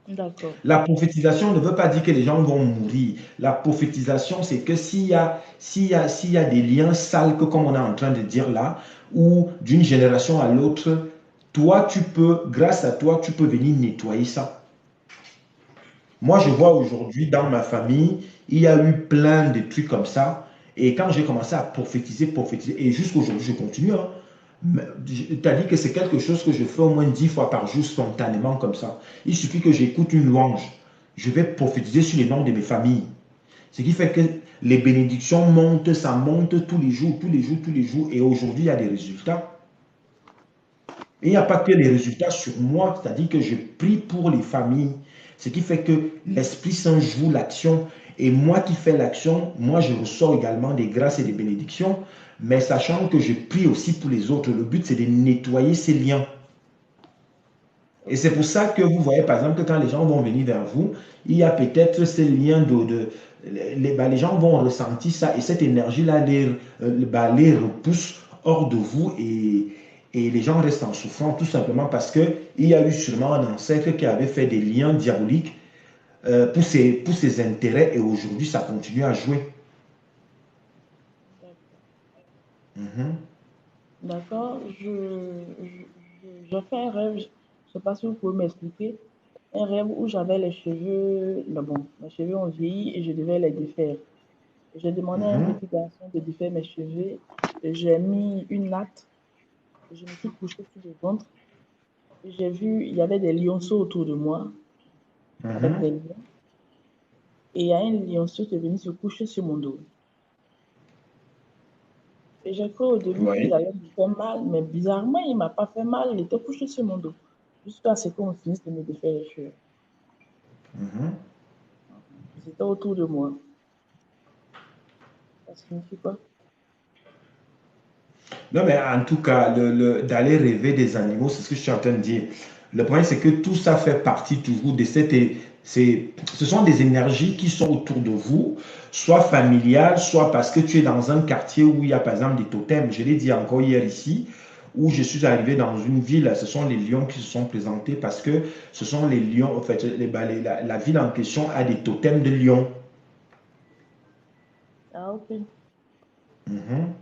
d'accord, La prophétisation ne veut pas dire que les gens vont mourir. La prophétisation, c'est que s'il y a des liens sales, que comme on est en train de dire là, ou d'une génération à l'autre, toi, grâce à toi, tu peux venir nettoyer ça. Moi, je vois ok, aujourd'hui dans ma famille, il y a eu plein de trucs comme ça. Et quand j'ai commencé à prophétiser, et jusqu'aujourd'hui, je continue, hein, tu as dit que c'est quelque chose que je fais au moins 10 fois par jour spontanément comme ça. Il suffit que j'écoute une louange. Je vais prophétiser sur les noms de mes familles. Ce qui fait que les bénédictions montent, ça monte tous les jours, tous les jours, tous les jours. Et aujourd'hui, il y a des résultats. Et il n'y a pas que les résultats sur moi, c'est-à-dire que je prie pour les familles. Ce qui fait que l'Esprit Saint joue l'action. Et moi qui fais l'action, moi je ressors également des grâces et des bénédictions, mais sachant que je prie aussi pour les autres. Le but, c'est de nettoyer ces liens. Et c'est ok, pour ça que vous voyez, par exemple, que quand les gens vont venir vers vous, il y a peut-être ces liens les gens vont ressentir ça et cette énergie-là les repousse hors de vous et les gens restent en souffrance tout simplement parce qu'il y a eu sûrement un ancêtre qui avait fait des liens diaboliques pour ses intérêts et aujourd'hui ça continue à jouer. d'accord. Mhm. D'accord, j'ai fait un rêve, je ne sais pas si vous pouvez m'expliquer, un rêve où j'avais les cheveux, mais bon, mes cheveux ont vieilli et je devais les défaire. J'ai demandé à un Mhm. petit garçon de défaire mes cheveux, et j'ai mis une natte Et je me suis couchée sur le ventre. Et j'ai vu, il y avait des lionceaux autour de moi, avec Mhm. des lions. Et il y a un lionceau qui est venu se coucher sur mon dos. Et j'ai cru au début qu'il Oui. allait me faire mal, mais bizarrement, il ne m'a pas fait mal. Il était couché sur mon dos. Jusqu'à ce qu'on finisse de me défaire les cheveux. Mhm. C'était autour de moi. Ça signifie quoi? Non, mais en tout cas, d'aller rêver des animaux, c'est ce que je suis en train de dire. Le problème, c'est que tout ça fait partie toujours de cette... Ce sont des énergies qui sont autour de vous, soit familiales, soit parce que tu es dans un quartier où il y a par exemple des totems. Je l'ai dit encore hier ici, où je suis arrivé dans une ville, ce sont les lions qui se sont présentés parce que ce sont les lions, en fait, la ville en question a des totems de lions. Ah, ok. Mhm.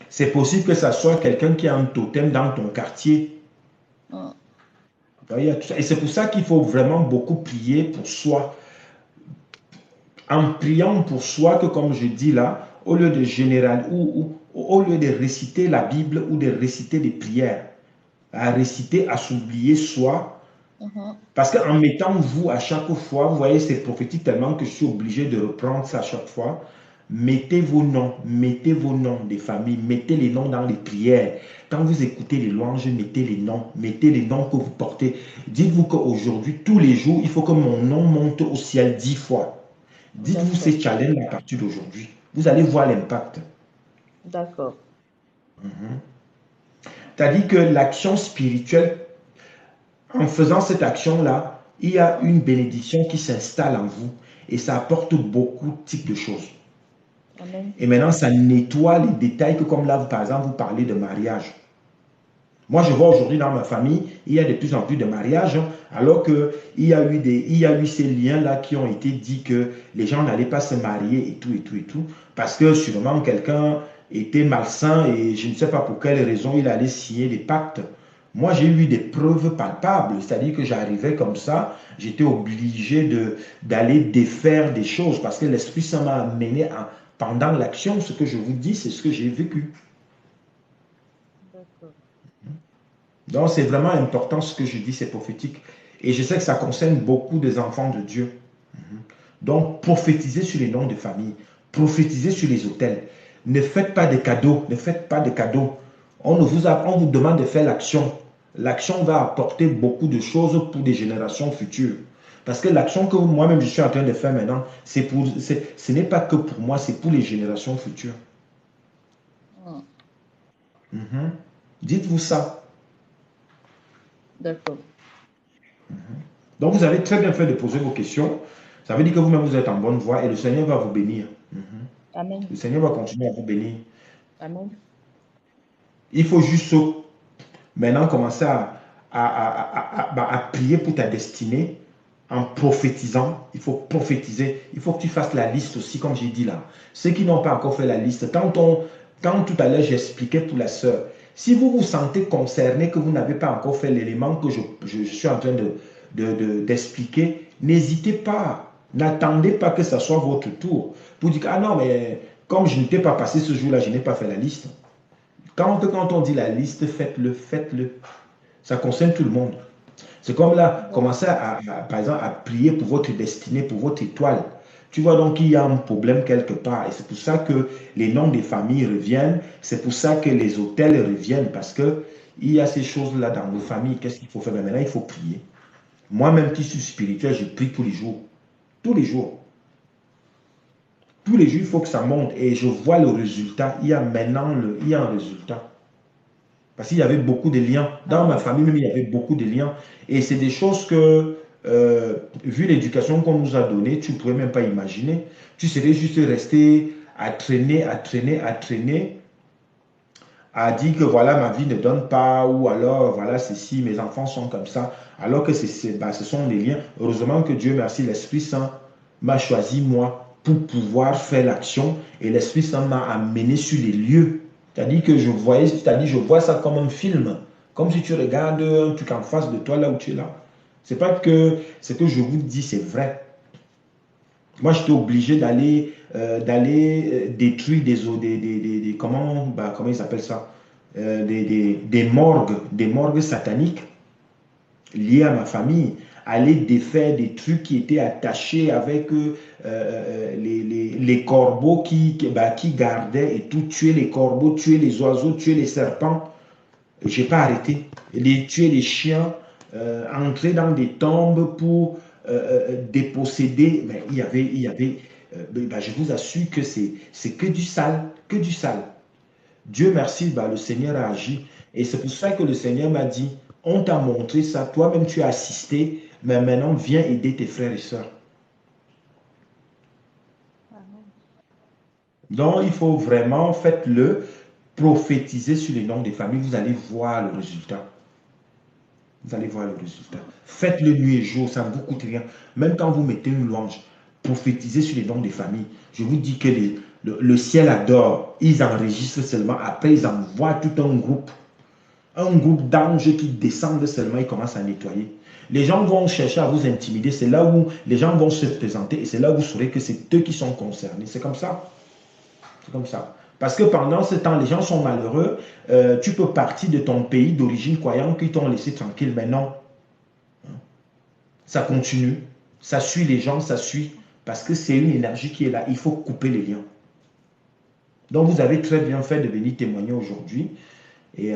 C'est possible que ça soit quelqu'un qui a un totem dans ton quartier. Ah, Et c'est pour ça qu'il faut vraiment beaucoup prier pour soi. En priant pour soi, que comme je dis là, au lieu de général ou au lieu de réciter la Bible ou de réciter des prières, à réciter, à s'oublier soi. mhm. Parce qu'en mettant vous à chaque fois, vous voyez, c'est prophétique tellement que je suis obligé de reprendre ça à chaque fois. Mettez vos noms des familles, mettez les noms dans les prières. Quand vous écoutez les louanges, mettez les noms que vous portez. Dites-vous qu'aujourd'hui, tous les jours, il faut que mon nom monte au ciel 10 fois. Dites-vous D'accord. ces challenges à partir d'aujourd'hui. Vous allez voir l'impact. D'accord. C'est-à-dire que l'action spirituelle, en faisant cette action-là, il y a une bénédiction qui s'installe en vous et ça apporte beaucoup de types de choses. Amen. Et maintenant, ça nettoie les détails que, comme là, par exemple, vous parlez de mariage. Moi, je vois aujourd'hui dans ma famille, il y a de plus en plus de mariages, hein, alors qu'il y a eu ces liens-là qui ont été dit que les gens n'allaient pas se marier et tout, et tout, et tout, parce que sûrement quelqu'un était malsain et je ne sais pas pour quelle raison il allait signer des pactes. Moi, j'ai eu des preuves palpables, c'est-à-dire que j'arrivais comme ça, j'étais obligé d'aller défaire des choses parce que l'Esprit Saint m'a amené pendant l'action. Ce que je vous dis, c'est ce que j'ai vécu. D'accord. Donc, c'est vraiment important ce que je dis, c'est prophétique. Et je sais que ça concerne beaucoup des enfants de Dieu. Donc, prophétisez sur les noms de famille, prophétisez sur les hôtels. Ne faites pas de cadeaux, ne faites pas de cadeaux. On vous demande de faire l'action. L'action va apporter beaucoup de choses pour des générations futures. Parce que l'action que moi-même je suis en train de faire maintenant, ce n'est pas que pour moi, c'est pour les générations futures. Ah, Mhm. Dites-vous ça. d'accord. Donc, vous avez très bien fait de poser vos questions. Ça veut dire que vous-même, vous êtes en bonne voie et le Seigneur va vous bénir. Le Amen. Seigneur va continuer à vous bénir. Amen. Il faut juste maintenant commencer à prier pour ta destinée en prophétisant. Il faut prophétiser. Il faut que tu fasses la liste aussi, comme j'ai dit là. Ceux qui n'ont pas encore fait la liste, quand tout à l'heure j'expliquais pour la sœur, si vous vous sentez concerné, que vous n'avez pas encore fait l'élément que je suis en train d'expliquer, n'hésitez pas. N'attendez pas que ce soit votre tour pour dire, ah non, mais comme je n'étais pas passé ce jour-là, je n'ai pas fait la liste. Quand on dit la liste, faites-le, faites-le. Ça concerne tout le monde. C'est comme là, commencer par exemple, à prier pour votre destinée, pour votre étoile. Tu vois donc qu'il y a un problème quelque part. Et c'est pour ça que les noms des familles reviennent. C'est pour ça que les hôtels reviennent. Parce qu'il y a ces choses-là dans nos familles. Qu'est-ce qu'il faut faire? Mais maintenant, il faut prier. Moi-même qui suis spirituel, je prie tous les jours. Tous les jours. Tous les jours, il faut que ça monte. Et je vois le résultat. Il y a maintenant il y a un résultat. Parce qu'il y avait beaucoup de liens. Dans ma Amen. famille, même, il y avait beaucoup de liens. Et c'est des choses que, vu l'éducation qu'on nous a donnée, tu ne pourrais même pas imaginer. Tu serais juste resté à traîner, à traîner, à traîner, à dire que voilà, ma vie ne donne pas, ou alors voilà, ceci, mes enfants sont comme ça. Alors que ce sont des liens. Heureusement que Dieu merci, l'Esprit Saint m'a choisi, moi, pour pouvoir faire l'action. Et l'Esprit Saint m'a amené sur les lieux. C'est-à-dire que je vois ça comme un film. Comme si tu regardes un truc en face de toi, là où tu es là. C'est pas que ce que je vous dis, c'est vrai. Moi, j'étais obligé d'aller détruire comment ils appellent ça? des morgues sataniques liées à ma famille, aller défaire des trucs qui étaient attachés avec les corbeaux qui gardaient et tout, tuer les corbeaux, tuer les oiseaux, tuer les serpents. Je n'ai pas arrêté. Tuer les chiens, entrer dans des tombes pour déposséder. Mais je vous assure que c'est que du sale, que du sale. Dieu merci, le Seigneur a agi. Et c'est pour ça que le Seigneur m'a dit, on t'a montré ça, toi-même tu as assisté, mais maintenant viens aider tes frères et sœurs. Donc il faut vraiment, faites-le, prophétiser sur les noms des familles, vous allez voir le résultat. Vous allez voir le résultat. Faites-le nuit et jour, ça ne vous coûte rien. Même quand vous mettez une louange, prophétisez sur les noms des familles. Je vous dis que le ciel adore. Ils enregistrent seulement. Après, ils envoient tout un groupe d'anges qui descendent seulement. Ils commencent à nettoyer. Les gens vont chercher à vous intimider. C'est là où les gens vont se présenter. Et c'est là où vous saurez que c'est eux qui sont concernés. C'est comme ça. C'est comme ça. Parce que pendant ce temps, les gens sont malheureux. Tu peux partir de ton pays d'origine croyant qu'ils t'ont laissé tranquille. Mais non. Ça continue. Ça suit les gens, ça suit. Parce que c'est une énergie qui est là. Il faut couper les liens. Donc vous avez très bien fait de venir témoigner aujourd'hui. Et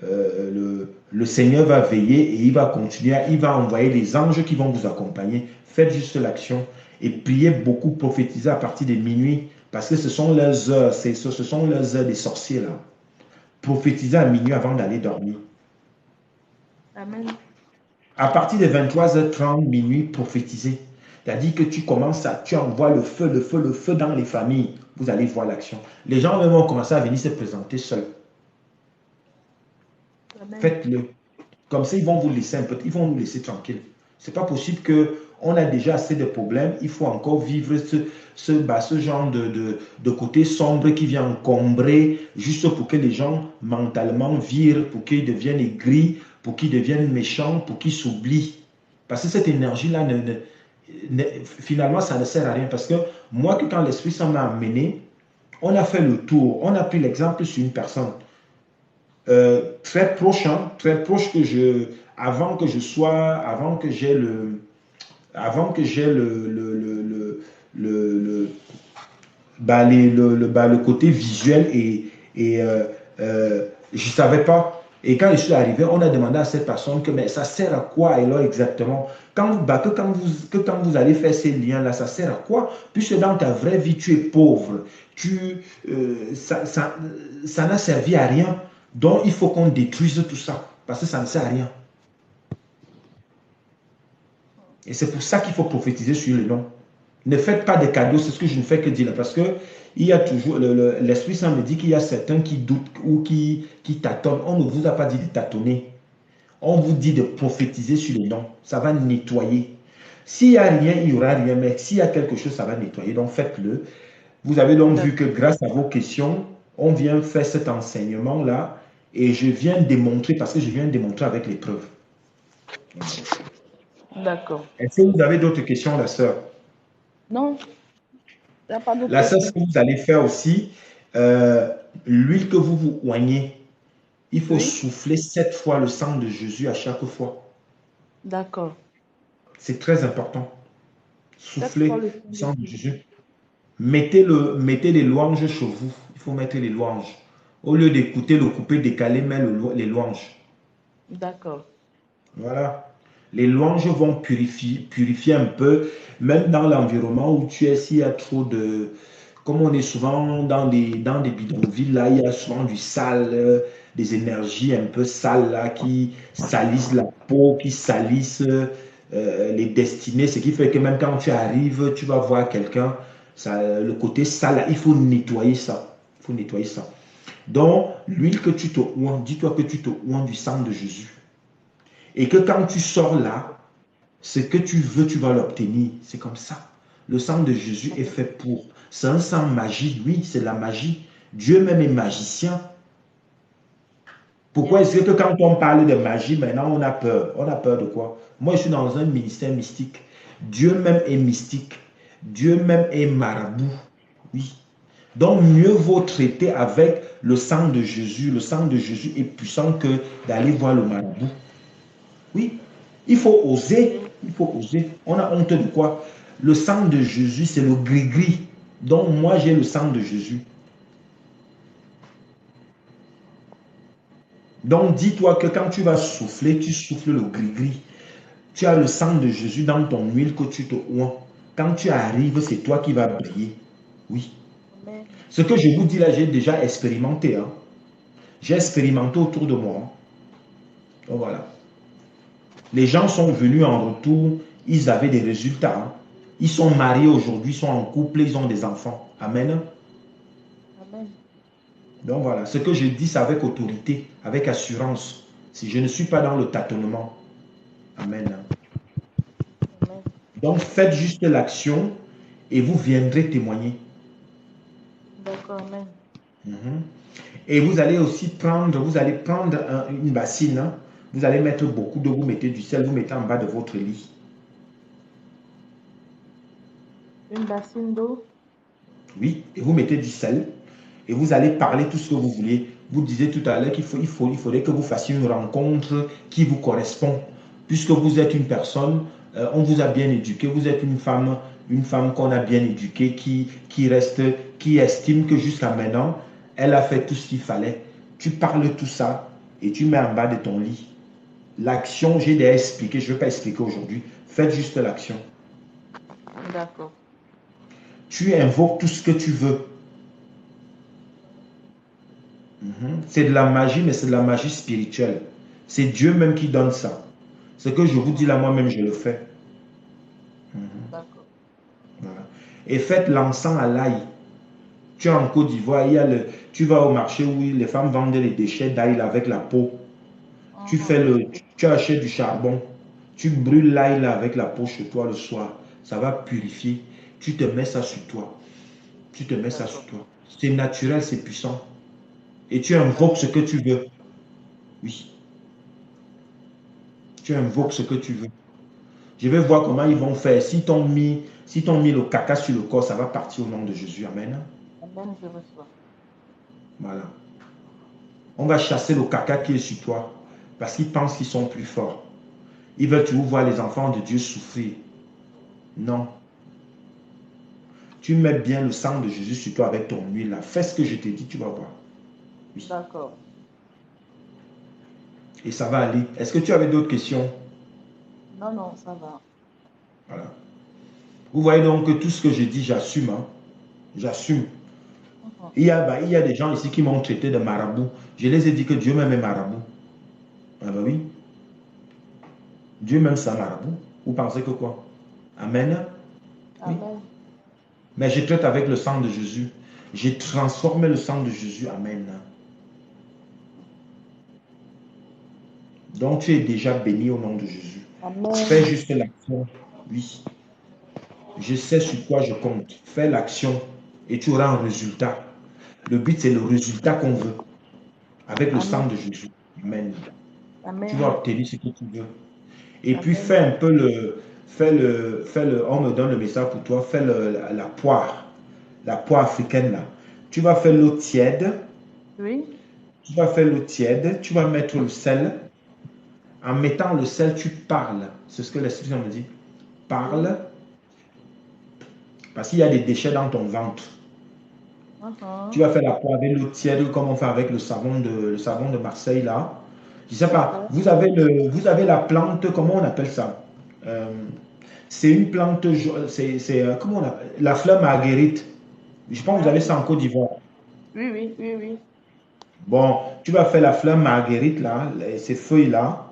le Seigneur va veiller et il va continuer. Il va envoyer les anges qui vont vous accompagner. Faites juste l'action. Et priez beaucoup, prophétisez à partir de minuit. Parce que ce sont leurs heures, ce sont leurs heures des sorciers là. Prophétisez à minuit avant d'aller dormir. Amen. À partir de 23h30, minuit, prophétisez. C'est-à-dire que tu commences tu envoies le feu dans les familles. Vous allez voir l'action. Les gens même vont commencer à venir se présenter seuls. Faites-le. Comme ça, ils vont vous laisser un peu, ils vont nous laisser tranquilles. C'est pas possible qu'on a déjà assez de problèmes. Il faut encore vivre ce genre de côté sombre qui vient encombrer juste pour que les gens mentalement virent, pour qu'ils deviennent aigris, pour qu'ils deviennent méchants, pour qu'ils s'oublient. Parce que cette énergie-là, finalement, ça ne sert à rien. Parce que moi, quand l'Esprit Saint m'a amené, on a fait le tour. On a pris l'exemple sur une personne. Très proche avant que j'ai le côté visuel et je savais pas. Et quand je suis arrivé, on a demandé à cette personne que mais ça sert à quoi alors exactement quand vous allez faire ces liens-là, ça sert à quoi? Puisque dans ta vraie vie, tu es pauvre. Ça n'a servi à rien. Donc, il faut qu'on détruise tout ça, parce que ça ne sert à rien. Et c'est pour ça qu'il faut prophétiser sur le nom. Ne faites pas de cadeaux, c'est ce que je ne fais que dire là, parce que il y a toujours, l'Esprit Saint me dit qu'il y a certains qui doutent ou qui tâtonnent. On ne vous a pas dit de tâtonner. On vous dit de prophétiser sur le nom. Ça va nettoyer. S'il n'y a rien, il n'y aura rien, mais s'il y a quelque chose, ça va nettoyer. Donc, faites-le. Vous avez donc vu que grâce à vos questions, on vient faire cet enseignement-là. Et je viens démontrer, parce que je viens démontrer avec les preuves. D'accord. Est-ce que vous avez d'autres questions, la sœur? Non. Il n'y a pas d'autres La sœur, questions. ce que vous allez faire aussi, l'huile que vous oignez, il faut souffler 7 fois le sang de Jésus à chaque fois. D'accord. C'est très important. Souffler le sang de Jésus. Mettez les louanges chez vous. Il faut mettre les louanges. Au lieu d'écouter le coupé décalé, mets les louanges. D'accord. Voilà. Les louanges vont purifier un peu, même dans l'environnement où tu es, s'il y a trop de... Comme on est souvent dans des bidonvilles, là, il y a souvent du sale, des énergies un peu sales là, qui salissent la peau, qui salissent les destinées. Ce qui fait que même quand tu arrives, tu vas voir quelqu'un, le côté sale, là, il faut nettoyer ça. Il faut nettoyer ça. Donc, l'huile que tu te oins, dis-toi que tu te oins du sang de Jésus. Et que quand tu sors là, ce que tu veux, tu vas l'obtenir. C'est comme ça. Le sang de Jésus est fait pour. C'est un sang magique, oui, c'est la magie. Dieu même est magicien. Pourquoi est-ce que quand on parle de magie, maintenant on a peur? On a peur de quoi? Moi, je suis dans un ministère mystique. Dieu même est mystique. Dieu même est marabout. Oui. Donc, mieux vaut traiter avec le sang de Jésus. Le sang de Jésus est puissant que d'aller voir le marabout. Oui, il faut oser. Il faut oser. On a honte de quoi? Le sang de Jésus, c'est le gris-gris. Donc, moi, j'ai le sang de Jésus. Donc, dis-toi que quand tu vas souffler, tu souffles le gris-gris. Tu as le sang de Jésus dans ton huile que tu te oins. Quand tu arrives, c'est toi qui vas briller. Oui. Amen. Ce que je vous dis là, j'ai déjà expérimenté. Hein. J'ai expérimenté autour de moi. Hein. Donc voilà. Les gens sont venus en retour, ils avaient des résultats. Hein. Ils sont mariés aujourd'hui, ils sont en couple, ils ont des enfants. Amen. Amen. Donc voilà, ce que je dis, c'est avec autorité, avec assurance. Si je ne suis pas dans le tâtonnement. Amen. Amen. Donc faites juste l'action et vous viendrez témoigner. D'accord, amen. Et vous allez aussi prendre, une bassine. Hein. Vous allez mettre beaucoup d'eau, vous mettez du sel, vous mettez en bas de votre lit. Une bassine d'eau? Oui, et vous mettez du sel. Et vous allez parler tout ce que vous voulez. Vous disiez tout à l'heure qu'il faudrait que vous fassiez une rencontre qui vous correspond. Puisque vous êtes une personne, on vous a bien éduqué, vous êtes une femme qu'on a bien éduquée, qui estime que jusqu'à maintenant, elle a fait tout ce qu'il fallait. Tu parles tout ça et tu mets en bas de ton lit. L'action, j'ai déjà expliqué, je ne vais pas expliquer aujourd'hui. Faites juste l'action. D'accord. Tu invoques tout ce que tu veux. C'est de la magie, mais c'est de la magie spirituelle. C'est Dieu même qui donne ça. Ce que je vous dis là, moi-même, je le fais. D'accord. Voilà. Et faites l'encens à l'ail. Tu es en Côte d'Ivoire, tu vas au marché où les femmes vendent les déchets d'ail avec la peau. Tu achètes du charbon. Tu brûles l'ail là avec la peau chez toi le soir. Ça va purifier. Tu te mets ça sur toi. Tu te mets ça sur toi. C'est naturel, c'est puissant. Et tu invoques ce que tu veux. Oui. Tu invoques ce que tu veux. Je vais voir comment ils vont faire. Si t'ont mis le caca sur le corps, ça va partir au nom de Jésus. Amen. Amen, je reçois. Voilà. On va chasser le caca qui est sur toi. Parce qu'ils pensent qu'ils sont plus forts. Ils veulent toujours voir les enfants de Dieu souffrir. Non. Tu mets bien le sang de Jésus sur toi avec ton huile là. Fais ce que je t'ai dit, tu vas voir. Oui. D'accord. Et ça va aller. Est-ce que tu avais d'autres questions? Non, non, ça va. Voilà. Vous voyez donc que tout ce que je dis, j'assume. Hein? J'assume. Il y a des gens ici qui m'ont traité de marabout. Je les ai dit que Dieu même est marabout. Ah ben oui. Dieu même ça marabout. Vous pensez que quoi? Amen. Oui. Amen. Mais je traite avec le sang de Jésus. J'ai transformé le sang de Jésus. Amen. Donc tu es déjà béni au nom de Jésus. Amen. Fais juste l'action. Oui. Je sais sur quoi je compte. Fais l'action et tu auras un résultat. Le but, c'est le résultat qu'on veut. Avec le sang de Jésus. Amen. Amen. Tu vas obtenir ce que tu veux. Et puis Amen. fais un peu on me donne le message pour toi, fais la poire africaine là. Tu vas faire l'eau tiède. Oui. Tu vas faire l'eau tiède, tu vas mettre le sel. En mettant le sel, tu parles. C'est ce que l'Esprit me dit. Parle. Parce qu'il y a des déchets dans ton ventre. Tu vas faire la poire avec l'eau tiède, comme on fait avec le savon de Marseille là. Je ne sais pas, vous avez la plante, comment on appelle ça? C'est une plante, comment on appelle? La fleur marguerite. Je pense que vous avez ça en Côte d'Ivoire. Oui, oui, oui, oui. Bon, tu vas faire la fleur marguerite là, ces feuilles là,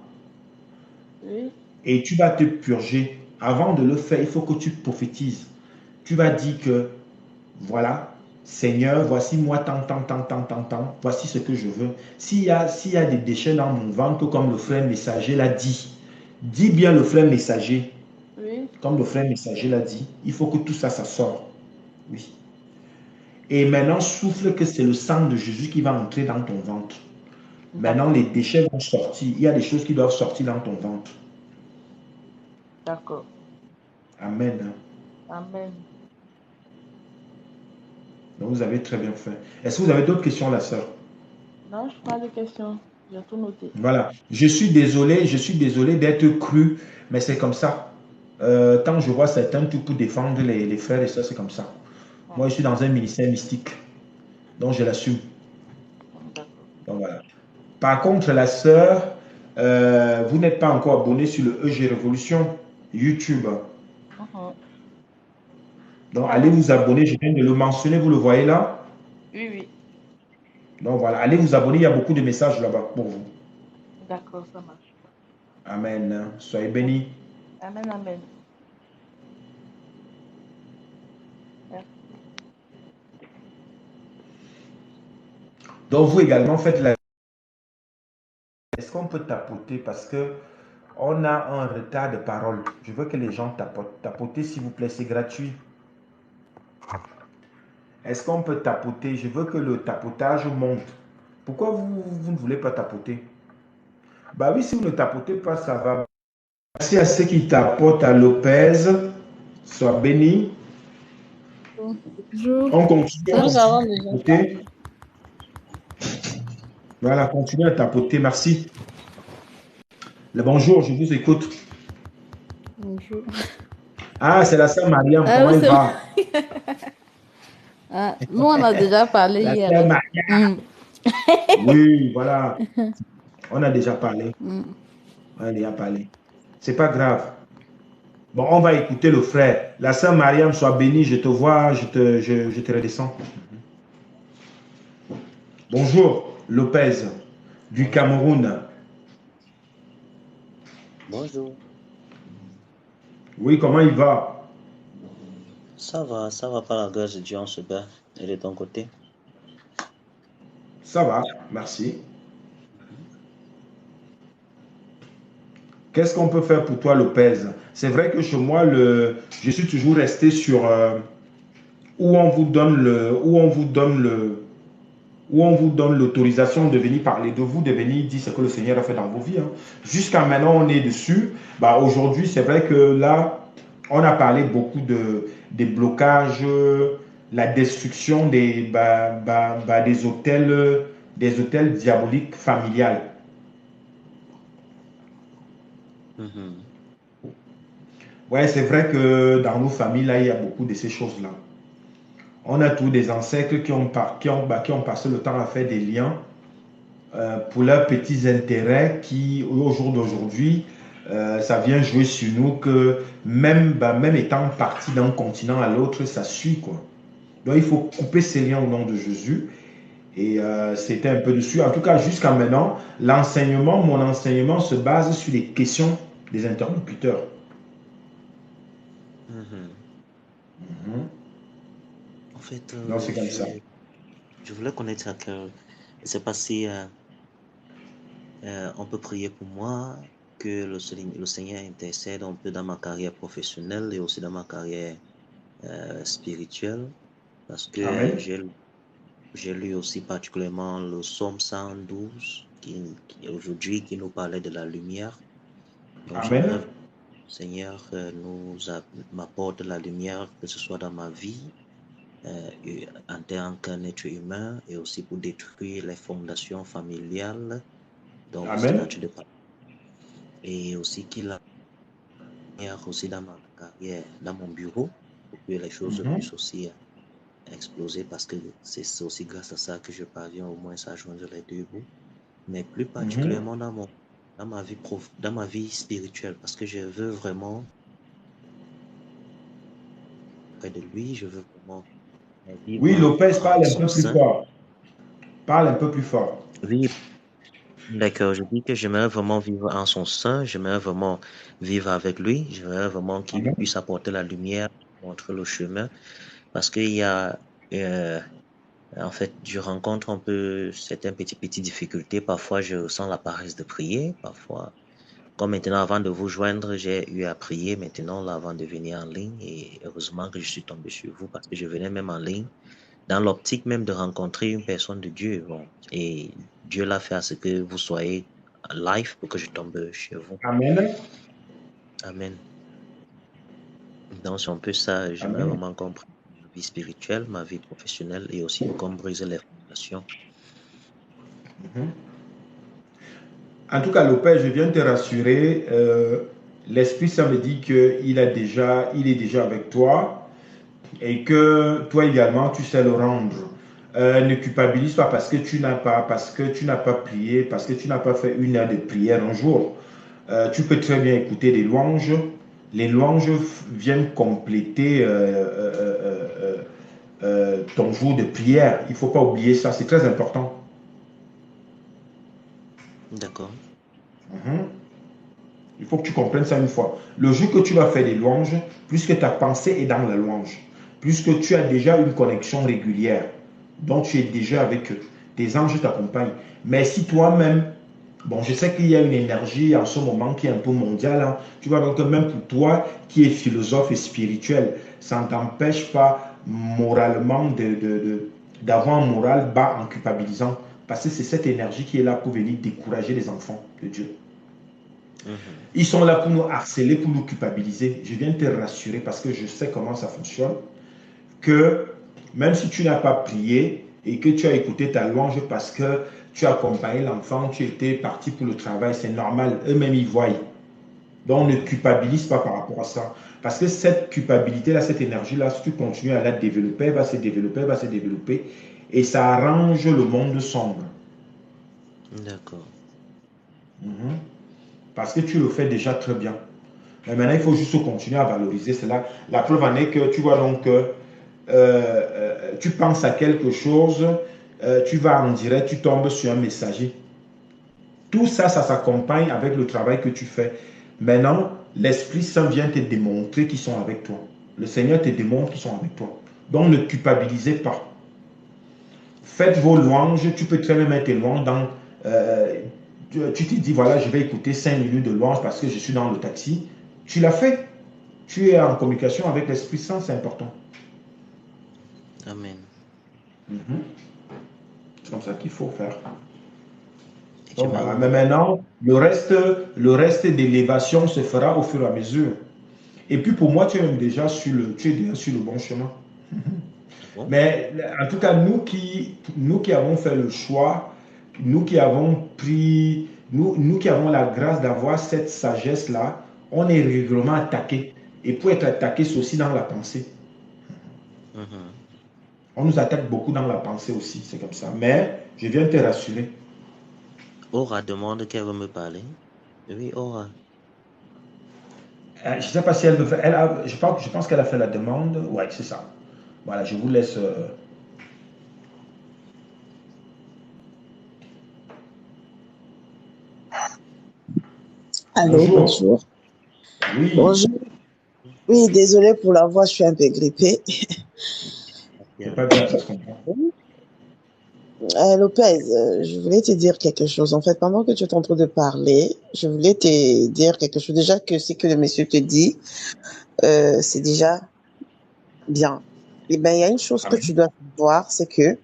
Oui. et tu vas te purger. Avant de le faire, il faut que tu prophétises. Tu vas dire que, voilà, Seigneur, voici moi, tant, voici ce que je veux. S'il y a des déchets dans mon ventre, comme le frère messager l'a dit, dis bien le frère messager. Oui. Comme le frère messager l'a dit, il faut que tout ça, ça sorte. Oui. Et maintenant, souffle que c'est le sang de Jésus qui va entrer dans ton ventre. Maintenant, les déchets vont sortir. Il y a des choses qui doivent sortir dans ton ventre. D'accord. Amen. Amen. Donc, vous avez très bien fait. Est-ce que vous avez d'autres questions, la sœur? Non, je parle de questions. J'ai tout noté. Voilà. je suis désolé d'être cru, mais c'est comme ça. Quand je vois certains tout pour défendre les frères et sœurs, c'est comme ça. Ah, Moi, je suis dans un ministère mystique, donc je l'assume. d'accord. Donc voilà. Par contre, la sœur, vous n'êtes pas encore abonné sur le EG Révolution YouTube. Mhm. Donc Ça allez va. vous abonner, je viens de le mentionner, vous le voyez là. Oui, oui. Donc voilà, allez vous abonner, il y a beaucoup de messages là-bas pour vous. D'accord, ça marche. Amen. Soyez bénis. Amen, amen. Merci. Donc vous également faites la... Est-ce qu'on peut tapoter parce que on a un retard de parole. Je veux que les gens tapotent. Tapotez s'il vous plaît, c'est gratuit. Est-ce qu'on peut tapoter? Je veux que le tapotage monte. Pourquoi vous ne voulez pas tapoter? Bah oui, si vous ne tapotez pas, ça va. Merci à ceux qui tapotent, à Lopez. Sois béni. Bonjour. On continue Nous à avons besoin de tapoter. Voilà, continuez à tapoter. Merci. Le bonjour, je vous écoute. Bonjour. Ah, c'est la sœur Mariam. Ah Comment oui, il c'est va? ah, nous, on a déjà parlé La hier. sœur Hein. Mariam. Oui, voilà. On a déjà parlé. Mm. On a déjà parlé. C'est pas grave. Bon, on va écouter le frère. La sœur Mariam, sois bénie. Je te vois, je te redescends. Bonjour, Lopez, du Bonjour. Cameroun. Bonjour. Oui, comment il va? Ça va par la grâce de Dieu, on se bat. Et de ton côté? Ça va, merci. Mhm. Qu'est-ce qu'on peut faire pour toi, Lopez? C'est vrai que chez moi, je suis toujours resté sur où on vous donne où on vous donne l'autorisation de venir parler de vous, de venir dire ce que le Seigneur a fait dans vos vies. Hein. Jusqu'à maintenant, on est dessus. Bah, aujourd'hui, c'est vrai que là, on a parlé beaucoup des blocages, la destruction des hôtels diaboliques familiales. Mhm. Ouais, c'est vrai que dans nos familles, là, il y a beaucoup de ces choses-là. On a tous des ancêtres qui ont passé le temps à faire des liens pour leurs petits intérêts qui, au jour d'aujourd'hui, ça vient jouer sur nous que même étant parti d'un continent à l'autre, ça suit quoi. Donc il faut couper ces liens au nom de Jésus. Et c'était un peu dessus. En tout cas, jusqu'à maintenant, mon enseignement se base sur les questions des interlocuteurs. Mhm. Mhm. En fait, Donc c'est comme ça. je voulais connaître à cœur. Je ne sais pas si on peut prier pour moi, que le Seigneur intercède un peu dans ma carrière professionnelle et aussi dans ma carrière spirituelle. Parce que Amen. j'ai lu aussi particulièrement le psaume 112 qui aujourd'hui qui nous parlait de la lumière. Donc j'aimerais Amen. Seigneur, m'apporte la lumière, que ce soit dans ma vie, et en tant qu'un être humain, et aussi pour détruire les fondations familiales dont vous êtes en Amen. train de parler. Et aussi qu'il a la lumière aussi dans ma carrière, dans mon bureau, pour que les choses Mhm. puissent aussi exploser, parce que c'est aussi grâce à ça que je parviens au moins à joindre les deux bouts. Mais plus Mhm. particulièrement dans ma vie spirituelle, parce que je veux vraiment près de lui, je veux vraiment Oui, vivre Lopez, en parle un son peu plus sein. fort. Parle un peu plus fort. Oui, d'accord, je dis que j'aimerais vraiment vivre en son sein, j'aimerais vraiment vivre avec lui, j'aimerais vraiment qu'il Amen. puisse apporter la lumière, montrer le chemin, parce qu'il y a, euh, en fait, je rencontre un peu certaines petites difficultés, parfois je ressens la paresse de prier, parfois, comme maintenant avant de vous joindre, j'ai eu à prier, maintenant là, avant de venir en ligne, et heureusement que je suis tombé sur vous, parce que je venais même en ligne, dans l'optique même de rencontrer une personne de Dieu. Bon, et Dieu l'a fait à ce que vous soyez live pour que je tombe chez vous. Amen. Amen. Donc, c'est un peu ça, j'aimerais Amen. vraiment comprendre vie spirituelle, ma vie professionnelle et aussi comme briser les fondations. Mhm. En tout cas, Lopez, je viens te rassurer. L'Esprit Saint me dit qu'il est déjà avec toi et que toi également, tu sais le rendre. Ne culpabilise pas parce que tu n'as pas prié, parce que tu n'as pas fait 1 heure de prière un jour. Tu peux très bien écouter des louanges. Les louanges viennent compléter ton jour de prière. Il ne faut pas oublier ça, c'est très important. D'accord. Mhm. Il faut que tu comprennes ça une fois. Le jour que tu vas faire des louanges, puisque ta pensée est dans la louange, puisque tu as déjà une connexion régulière, donc tu es déjà avec eux, tes anges t'accompagnent. Mais si toi-même, bon, je sais qu'il y a une énergie en ce moment qui est un peu mondiale, hein. Tu vois, donc même pour toi qui es philosophe et spirituel, ça ne t'empêche pas moralement d'avoir un moral bas en culpabilisant, parce que c'est cette énergie qui est là pour venir décourager les enfants de Dieu. Ils sont là pour nous harceler, pour nous culpabiliser. Je viens te rassurer parce que je sais comment ça fonctionne, que même si tu n'as pas prié et que tu as écouté ta louange parce que tu as accompagné l'enfant, tu étais parti pour le travail, c'est normal, eux-mêmes ils voient. Donc ne culpabilise pas par rapport à ça. Parce que cette culpabilité-là, cette énergie-là, si tu continues à la développer, elle va se développer, elle va se développer, et ça arrange le monde sombre. D'accord. Parce que tu le fais déjà très bien. Mais maintenant, il faut juste continuer à valoriser cela. La preuve en est que tu vois donc, tu penses à quelque chose, tu vas en direct, tu tombes sur un messager. Tout ça, ça s'accompagne avec le travail que tu fais. Maintenant, l'Esprit Saint vient te démontrer qu'ils sont avec toi. Le Seigneur te démontre qu'ils sont avec toi. Donc, ne culpabilisez pas. Faites vos louanges. Tu peux très bien mettre tes louanges dans... tu te dis, voilà, je vais écouter 5 minutes de louange parce que je suis dans le taxi. Tu l'as fait. Tu es en communication avec l'Esprit Saint, c'est important. Amen. C'est comme ça qu'il faut faire. Et Donc voilà. Mais maintenant, le reste d'élévation se fera au fur et à mesure. Et puis pour moi, tu es déjà sur le bon chemin. Bon. Mais en tout cas, nous qui avons fait le choix, nous qui avons pris, nous qui avons la grâce d'avoir cette sagesse-là, on est régulièrement attaqué. Et pour être attaqué, c'est aussi dans la pensée. On nous attaque beaucoup dans la pensée aussi, c'est comme ça. Mais je viens te rassurer. Aura demande qu'elle veut me parler. Oui, Aura. Je ne sais pas si elle veut faire. Je pense qu'elle a fait la demande. Oui, c'est ça. Voilà, je vous laisse. Allô, bonjour. Oui. Bonjour. Oui, désolé pour la voix, je suis un peu grippée. C'est pas bien, ça se comprend. Lopez, je voulais te dire quelque chose. En fait, pendant que tu es en train de parler, je voulais te dire quelque chose. Déjà que ce que le monsieur te dit, c'est déjà bien. Eh bien, il y a une chose que tu dois voir, c'est que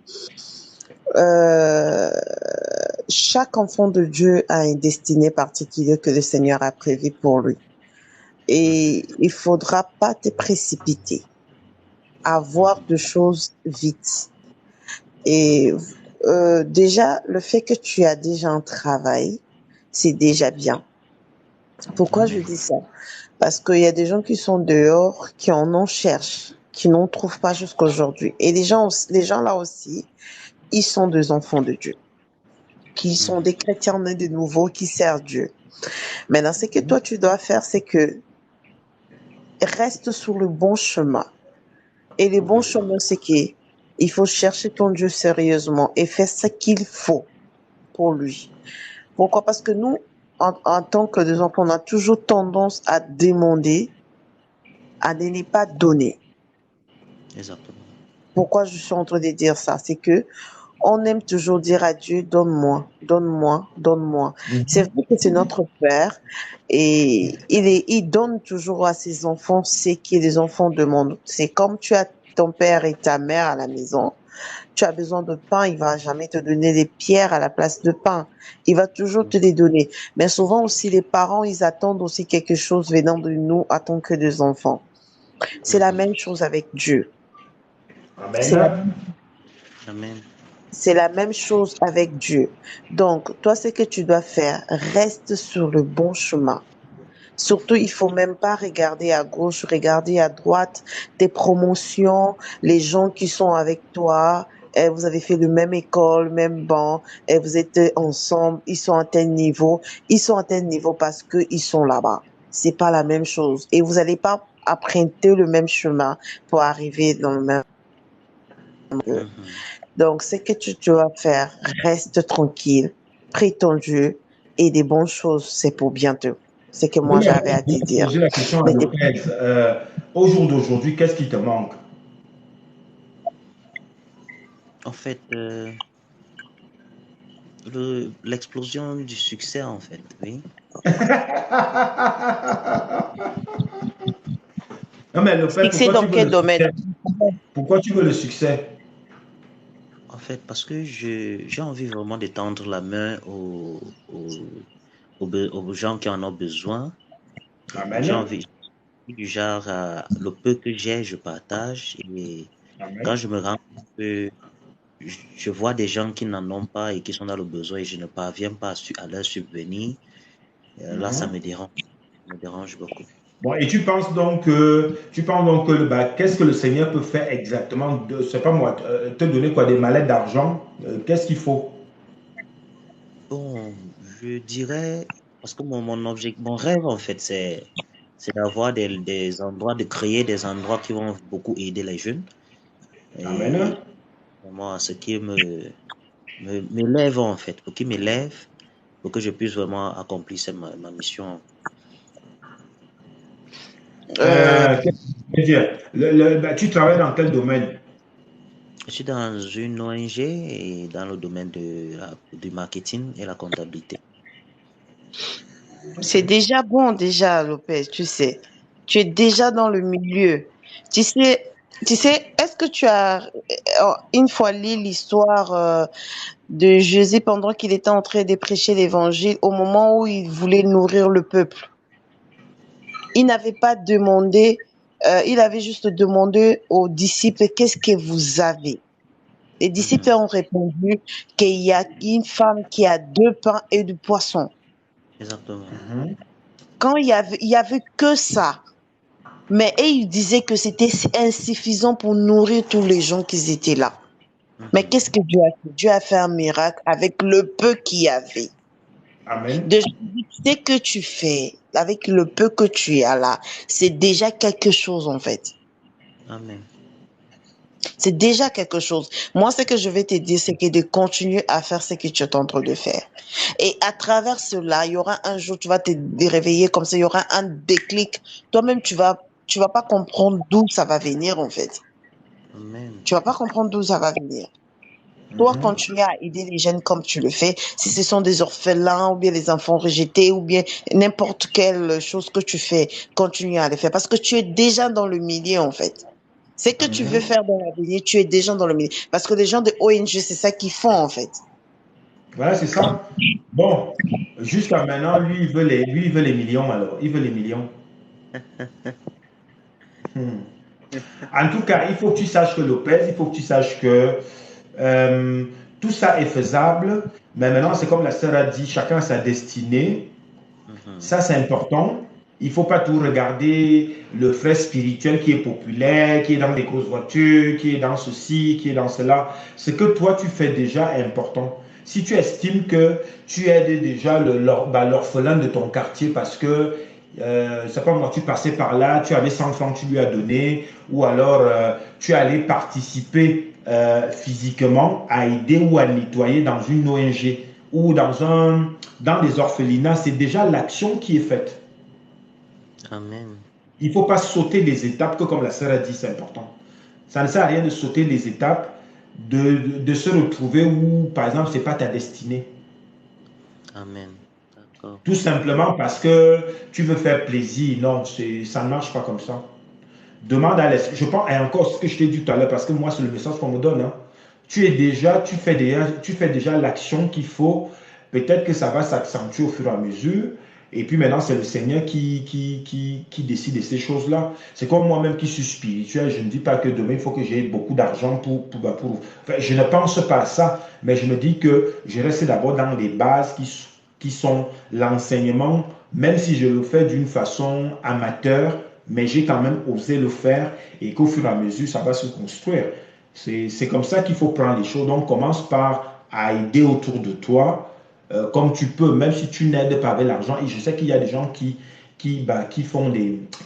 chaque enfant de Dieu a une destinée particulière que le Seigneur a prévue pour lui. Et il faudra pas te précipiter à voir de choses vite. Et déjà, le fait que tu as déjà un travail, c'est déjà bien. Pourquoi je dis ça? Parce qu'il y a des gens qui sont dehors, qui en cherchent, qui n'en trouvent pas jusqu'à aujourd'hui. Et les gens là aussi, ils sont des enfants de Dieu, qui sont des chrétiens nés de nouveau, qui servent Dieu. Maintenant, ce que toi, tu dois faire, c'est que reste sur le bon chemin. Et le bon chemin, c'est qu'il faut chercher ton Dieu sérieusement et faire ce qu'il faut pour lui. Pourquoi? Parce que nous, en tant que des enfants, on a toujours tendance à demander, à ne pas donner. Exactement. Pourquoi je suis en train de dire ça? C'est que on aime toujours dire à Dieu, donne-moi, donne-moi, donne-moi. C'est vrai que c'est notre Père et il donne toujours à ses enfants ce que les enfants demandent. C'est comme tu as ton père et ta mère à la maison. Tu as besoin de pain, il va jamais te donner des pierres à la place de pain. Il va toujours te les donner. Mais souvent aussi, les parents, ils attendent aussi quelque chose venant de nous en tant que des enfants. C'est la même chose avec Dieu. C'est la, Amen. Amen. c'est la même chose avec Dieu. Donc, toi, ce que tu dois faire, reste sur le bon chemin. Surtout, il faut même pas regarder à gauche, regarder à droite, tes promotions, les gens qui sont avec toi. Vous avez fait le même école, même banc, vous êtes ensemble, ils sont à tel niveau. Ils sont à tel niveau parce que ils sont là-bas. C'est pas la même chose. Et vous n'allez pas emprunter le même chemin pour arriver dans le même. Mhm. Donc, ce que tu dois faire, reste tranquille, prie ton Dieu et des bonnes choses, c'est pour bientôt. C'est que moi Oui, mais j'avais à je te vais dire. poser la question à Mais des- Lopez. Au jour d'aujourd'hui, qu'est-ce qui te manque? En fait, l'explosion du succès, en fait, oui. Non, mais Lopez, Fixé pourquoi tu dans veux quel le domaine? succès? Pourquoi tu veux le succès? En fait, parce que j'ai envie vraiment de tendre la main aux gens qui en ont besoin. J'ai Amen. envie, du genre, le peu que j'ai, je partage. Et quand Amen. je me rends compte que je vois des gens qui n'en ont pas et qui sont dans le besoin et je ne parviens pas à leur subvenir, là, ça Mhm. me dérange beaucoup. Bon, et tu penses donc que bah, qu'est-ce que le Seigneur peut faire exactement de, c'est pas moi, te donner quoi, des mallettes d'argent? Qu'est-ce qu'il faut? Bon, je dirais, parce que mon rêve, en fait, c'est d'avoir des endroits, de créer des endroits qui vont beaucoup aider les jeunes. Et Amen. vraiment, ce qui m'élève, en fait, pour qui m'élève, pour que je puisse vraiment accomplir ma mission. Euh, Qu'est-ce que je veux dire? Bah, tu travailles dans quel domaine? Je suis dans une ONG et dans le domaine du marketing et la comptabilité. c'est déjà bon, déjà, Lopez, tu sais. Tu es déjà dans le milieu. Tu sais, est-ce que tu as une fois lu l'histoire de Jésus pendant qu'il était en train de prêcher l'évangile au moment où il voulait nourrir le peuple? Il n'avait pas demandé, il avait juste demandé aux disciples, qu'est-ce que vous avez? Les disciples Mhm. ont répondu qu'il y a une femme qui a 2 pains et du poisson. Exactement. Mhm. Quand il y avait que ça. Mais et il disait que c'était insuffisant pour nourrir tous les gens qui étaient là. Mais Mhm. qu'est-ce que Dieu a fait? Dieu a fait un miracle avec le peu qu'il y avait. Amen. De ce que tu fais avec le peu que tu as là, c'est déjà quelque chose en fait. Amen. C'est déjà quelque chose. Moi, ce que je vais te dire, c'est que de continuer à faire ce que tu es en train de faire. Et à travers cela, il y aura un jour, tu vas te réveiller comme ça, il y aura un déclic. Toi-même, tu vas pas comprendre d'où ça va venir, en fait. Amen. Tu vas pas comprendre d'où ça va venir. Toi, Mhm. continuer à aider les jeunes comme tu le fais, si ce sont des orphelins ou bien des enfants rejetés ou bien n'importe quelle chose que tu fais, continue à le faire parce que tu es déjà dans le milieu, en fait. Ce que tu veux Mhm. faire dans l'avenir, tu es déjà dans le milieu. Parce que les gens de ONG, c'est ça qu'ils font, en fait. Voilà, c'est ça. Bon, jusqu'à maintenant, lui, il veut les millions alors. Il veut les millions. Hmm. En tout cas, il faut que tu saches que Lopez, il faut que tu saches que euh, tout ça est faisable. Mais maintenant, c'est comme la sœur a dit, chacun a sa destinée. Mhm. Ça, c'est important. Il ne faut pas tout regarder le frère spirituel qui est populaire, qui est dans des grosses voitures, qui est dans ceci, qui est dans cela. Ce que toi, tu fais déjà est important. Si tu estimes que tu aides déjà l'orphelin de ton quartier parce que, c'est pas moi, tu passais par là, tu avais 100 francs, tu lui as donné, ou alors tu allais participer physiquement à aider ou à nettoyer dans une ONG ou dans des orphelinats, c'est déjà l'action qui est faite. Amen. Il ne faut pas sauter les étapes, que comme la sœur a dit, c'est important. Ça ne sert à rien de sauter les étapes, de se retrouver où, par exemple, ce n'est pas ta destinée. Amen. D'accord. Tout simplement parce que tu veux faire plaisir. Non, ça ne marche pas comme ça. Demande à l'esprit. Je pense, et encore ce que je t'ai dit tout à l'heure, parce que moi, c'est le message qu'on me donne. Hein. Tu fais déjà l'action qu'il faut. Peut-être que ça va s'accentuer au fur et à mesure. Et puis maintenant, c'est le Seigneur qui décide de ces choses-là. C'est comme moi-même qui suis spirituel. Je ne dis pas que demain, il faut que j'ai beaucoup d'argent Enfin, je ne pense pas à ça, mais je me dis que je reste d'abord dans les bases qui sont l'enseignement, même si je le fais d'une façon amateur, mais j'ai quand même osé le faire et qu'au fur et à mesure, ça va se construire. C'est comme ça qu'il faut prendre les choses. Donc, commence par à aider autour de toi comme tu peux, même si tu n'aides pas avec l'argent. Et je sais qu'il y a des gens qui font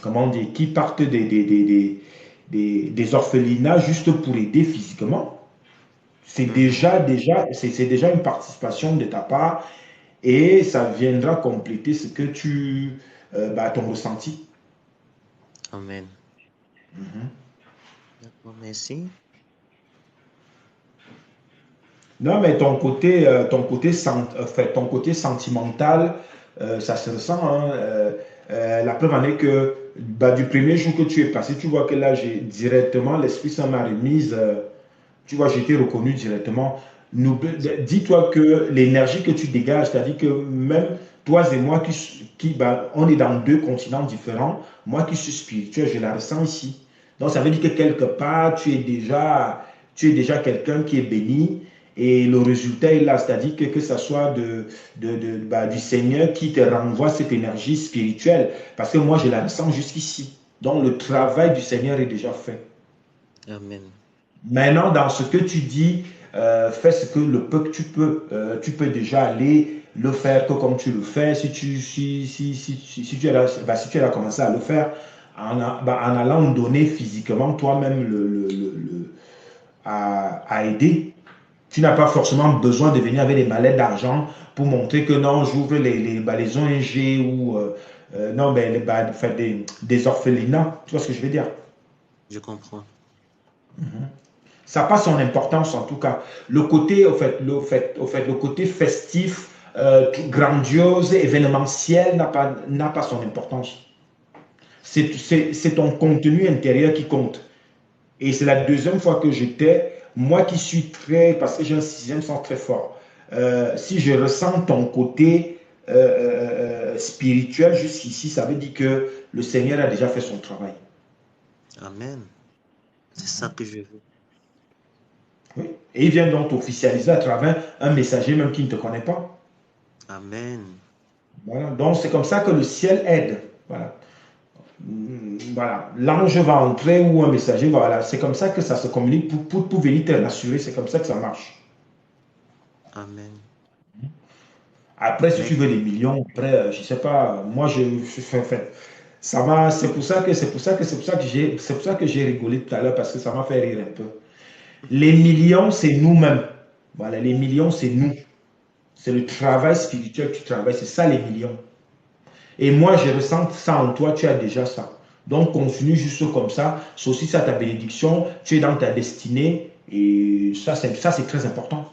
comment dire, qui partent des orphelinats juste pour aider physiquement. C'est déjà une participation de ta part et ça viendra compléter ce que ton ressenti. Amen. D'accord, merci. Non, mais ton côté sentimental, ça se ressent. Hein, la preuve en est que du premier jour que tu es passé, tu vois que là, j'ai directement, l'Esprit Saint m'a remise. Tu vois, j'ai été reconnu directement. Dis-toi que l'énergie que tu dégages, c'est-à-dire que même toi et moi, on est dans deux continents différents. Moi qui suis spirituel, je la ressens ici. Donc, ça veut dire que quelque part, tu es déjà quelqu'un qui est béni. Et le résultat est là, c'est-à-dire que ce soit du Seigneur qui te renvoie cette énergie spirituelle. Parce que moi, je la ressens jusqu'ici. Donc, le travail du Seigneur est déjà fait. Amen. Maintenant, dans ce que tu dis, fais ce que le peu que tu peux. Tu peux déjà aller le faire que comme tu le fais. Si tu as commencé à le faire, en allant donner physiquement toi-même à aider. Tu n'as pas forcément besoin de venir avec des mallettes d'argent pour montrer que non, j'ouvre les ONG ou non, mais des orphelinats. Tu vois ce que je veux dire? Je comprends. Ça n'a pas son importance en tout cas. Le côté, le côté festif, grandiose, événementiel n'a pas son importance. C'est ton contenu intérieur qui compte. Et c'est la deuxième fois que moi qui suis parce que j'ai un sixième sens très fort, si je ressens ton côté spirituel jusqu'ici, ça veut dire que le Seigneur a déjà fait son travail. Amen. C'est ça que je veux. Oui. Et il vient donc t'officialiser à travers un messager même qui ne te connaît pas. Amen. Voilà. Donc c'est comme ça que le ciel aide. Voilà. Voilà, l'ange va entrer ou un messager, voilà, c'est comme ça que ça se communique pour venir te rassurer, c'est comme ça que ça marche. Amen. Après, si tu veux des millions, après, je sais pas, moi ça va, c'est pour ça que j'ai rigolé tout à l'heure parce que ça m'a fait rire un peu. Les millions, c'est nous-mêmes. Voilà, les millions, c'est nous. C'est le travail spirituel que tu travailles, c'est ça les millions. Et moi, je ressens ça en toi, tu as déjà ça. Donc, continue juste comme ça. C'est aussi ça ta bénédiction. Tu es dans ta destinée. Et ça, c'est très important.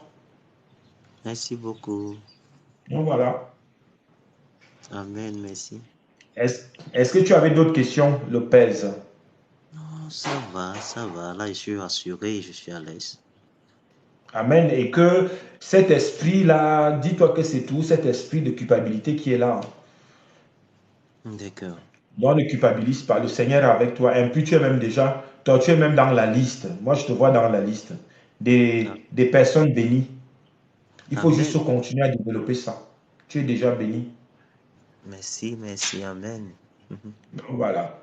Merci beaucoup. Donc, voilà. Amen, merci. Est-ce que tu avais d'autres questions, Lopez? Non, ça va. Là, je suis rassuré et je suis à l'aise. Amen. Et que cet esprit-là, dis-toi que c'est tout, cet esprit de culpabilité qui est là. D'accord. Donc, ne culpabilise pas. Le Seigneur est avec toi. Et puis, tu es même dans la liste. Moi, je te vois dans la liste des personnes bénies. Il faut Amen. juste continuer à développer ça. Tu es déjà béni. Merci, amen. Donc, voilà.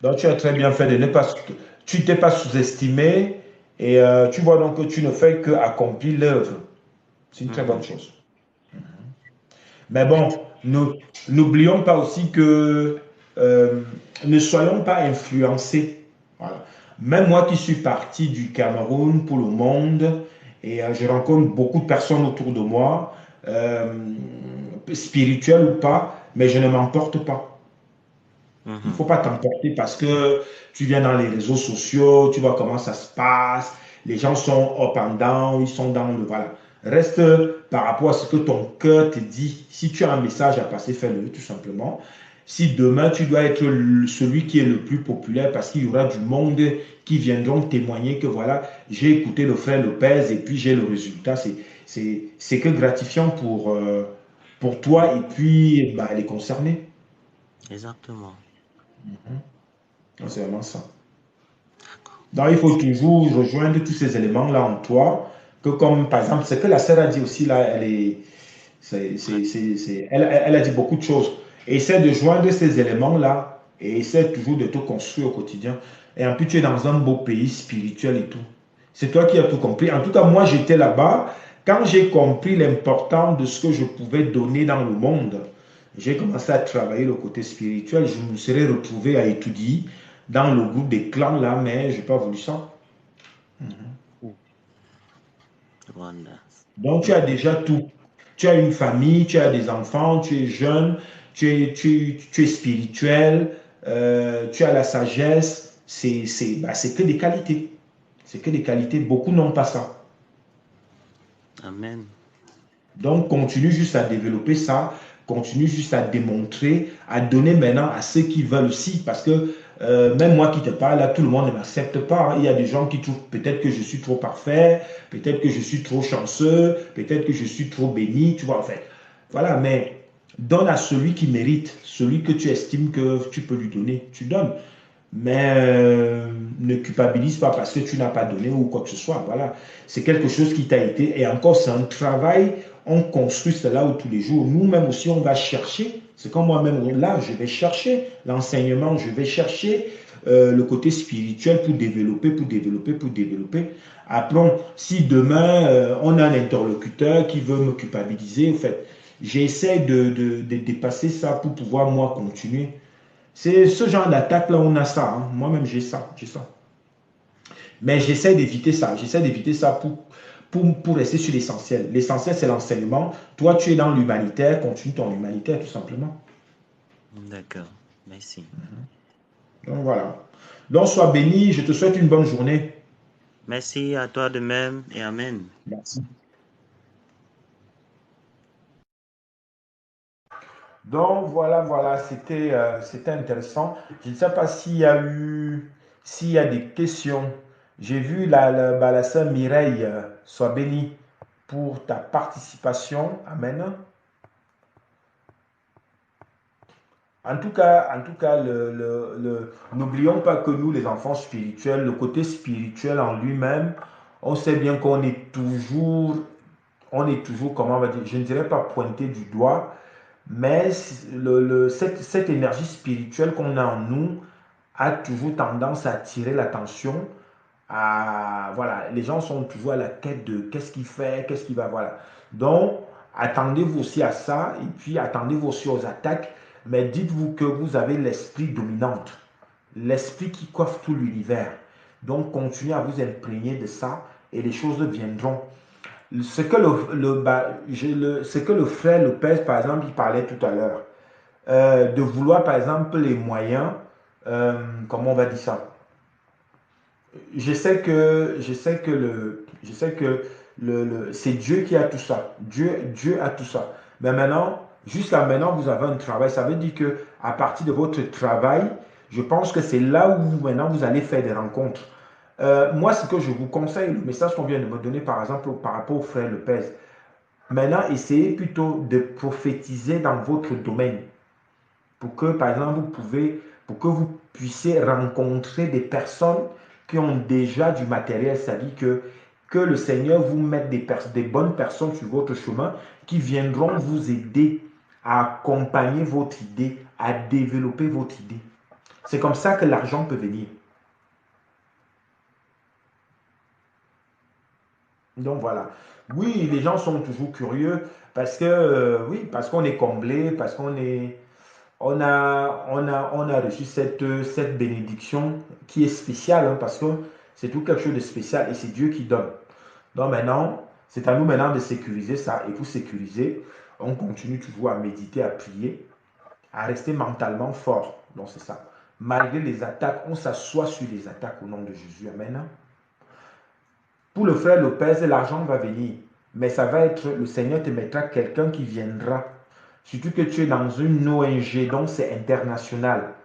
Donc, tu as très bien fait de ne pas... Tu t'es pas sous-estimé et tu vois donc que tu ne fais qu'accomplir l'œuvre. C'est une très bonne chose. Mais bon, n'oublions pas aussi que ne soyons pas influencés. Voilà. Même moi qui suis parti du Cameroun pour le monde et je rencontre beaucoup de personnes autour de moi, spirituelles ou pas, mais je ne m'emporte pas. Il ne faut pas t'emporter parce que tu viens dans les réseaux sociaux, tu vois comment ça se passe, les gens sont up and down, ils sont dans le... Voilà. Reste par rapport à ce que ton cœur te dit. Si tu as un message à passer, fais-le tout simplement. Si demain tu dois être celui qui est le plus populaire parce qu'il y aura du monde qui viendront témoigner que voilà, j'ai écouté le frère Lopez et puis j'ai le résultat, c'est que gratifiant pour toi et puis bah, les concerner. Exactement. Donc, c'est vraiment ça. Donc, il faut toujours rejoindre tous ces éléments-là en toi, que comme par exemple, ce que la sœur a dit aussi là, elle a dit beaucoup de choses. Essaie de joindre ces éléments-là et essaie toujours de te construire au quotidien. Et en plus, tu es dans un beau pays spirituel et tout. C'est toi qui as tout compris. En tout cas, moi, j'étais là-bas. Quand j'ai compris l'importance de ce que je pouvais donner dans le monde, j'ai commencé à travailler le côté spirituel. Je me serais retrouvé à étudier dans le groupe des clans là, mais je n'ai pas voulu ça. Wonder. Donc, tu as déjà tout. Tu as une famille, tu as des enfants, tu es jeune, tu es spirituel, tu as la sagesse. C'est que des qualités. C'est que des qualités. Beaucoup n'ont pas ça. Amen. Donc, continue juste à développer ça, continue juste à démontrer, à donner maintenant à ceux qui veulent aussi. Parce que même moi qui te parle, là, tout le monde ne m'accepte pas. Il y a des gens qui trouvent peut-être que je suis trop parfait, peut-être que je suis trop chanceux, peut-être que je suis trop béni, tu vois, en fait. Voilà, mais donne à celui qui mérite, celui que tu estimes que tu peux lui donner, tu donnes. Mais ne culpabilise pas parce que tu n'as pas donné ou quoi que ce soit. Voilà, c'est quelque chose qui t'a été. Et encore, c'est un travail. On construit cela tous les jours. Nous-mêmes aussi, on va chercher. C'est comme moi-même, là, je vais chercher l'enseignement, je vais chercher le côté spirituel pour développer, pour développer, pour développer. Après, si demain, on a un interlocuteur qui veut me culpabiliser, en fait, j'essaie de dépasser ça pour pouvoir, moi, continuer. C'est ce genre d'attaque-là, on a ça. Hein. Moi-même, j'ai ça, j'ai ça. Mais j'essaie d'éviter ça. J'essaie d'éviter ça pour rester sur l'essentiel. L'essentiel, c'est l'enseignement. Toi, tu es dans l'humanitaire, continue ton humanitaire, tout simplement. D'accord. Merci. Donc, voilà. Donc, sois béni. Je te souhaite une bonne journée. Merci à toi de même et Amen. Merci. Donc, voilà, c'était intéressant. Je ne sais pas s'il y a des questions. J'ai vu la sœur Mireille, sois bénie pour ta participation. Amen. En tout cas, n'oublions pas que nous, les enfants spirituels, le côté spirituel en lui-même, on sait bien qu'on est toujours, comment on va dire, je ne dirais pas pointé du doigt, mais cette énergie spirituelle qu'on a en nous a toujours tendance à attirer l'attention. Voilà, les gens sont toujours à la quête de qu'est-ce qu'il fait, qu'est-ce qu'il va, voilà. Donc, attendez-vous aussi à ça, et puis attendez-vous aussi aux attaques, mais dites-vous que vous avez l'esprit dominant, l'esprit qui coiffe tout l'univers. Donc, continuez à vous imprégner de ça, et les choses viendront. Ce que le frère Lopez, par exemple, il parlait tout à l'heure, de vouloir, par exemple, les moyens, comment on va dire ça? Je sais que c'est Dieu qui a tout ça. Dieu a tout ça. Mais maintenant, jusqu'à maintenant, vous avez un travail. Ça veut dire que à partir de votre travail, je pense que c'est là où maintenant vous allez faire des rencontres. Moi, ce que je vous conseille, le message qu'on vient de me donner, par exemple, par rapport au frère Lopez, maintenant, essayez plutôt de prophétiser dans votre domaine pour que, par exemple, pour que vous puissiez rencontrer des personnes qui ont déjà du matériel, c'est-à-dire que le Seigneur vous mette des bonnes personnes sur votre chemin qui viendront vous aider à accompagner votre idée, à développer votre idée. C'est comme ça que l'argent peut venir. Donc voilà. Oui, les gens sont toujours curieux parce que, oui, parce qu'on est comblé, parce qu'on a reçu cette bénédiction qui est spéciale, hein, parce que c'est tout quelque chose de spécial et c'est Dieu qui donne. Donc maintenant, c'est à nous maintenant de sécuriser ça. Et pour sécuriser, on continue toujours à méditer, à prier, à rester mentalement fort. Donc c'est ça. Malgré les attaques, on s'assoit sur les attaques au nom de Jésus. Amen. Pour le frère Lopez, l'argent va venir. Mais ça va être, le Seigneur te mettra quelqu'un qui viendra. Surtout que tu es dans une ONG, donc c'est international.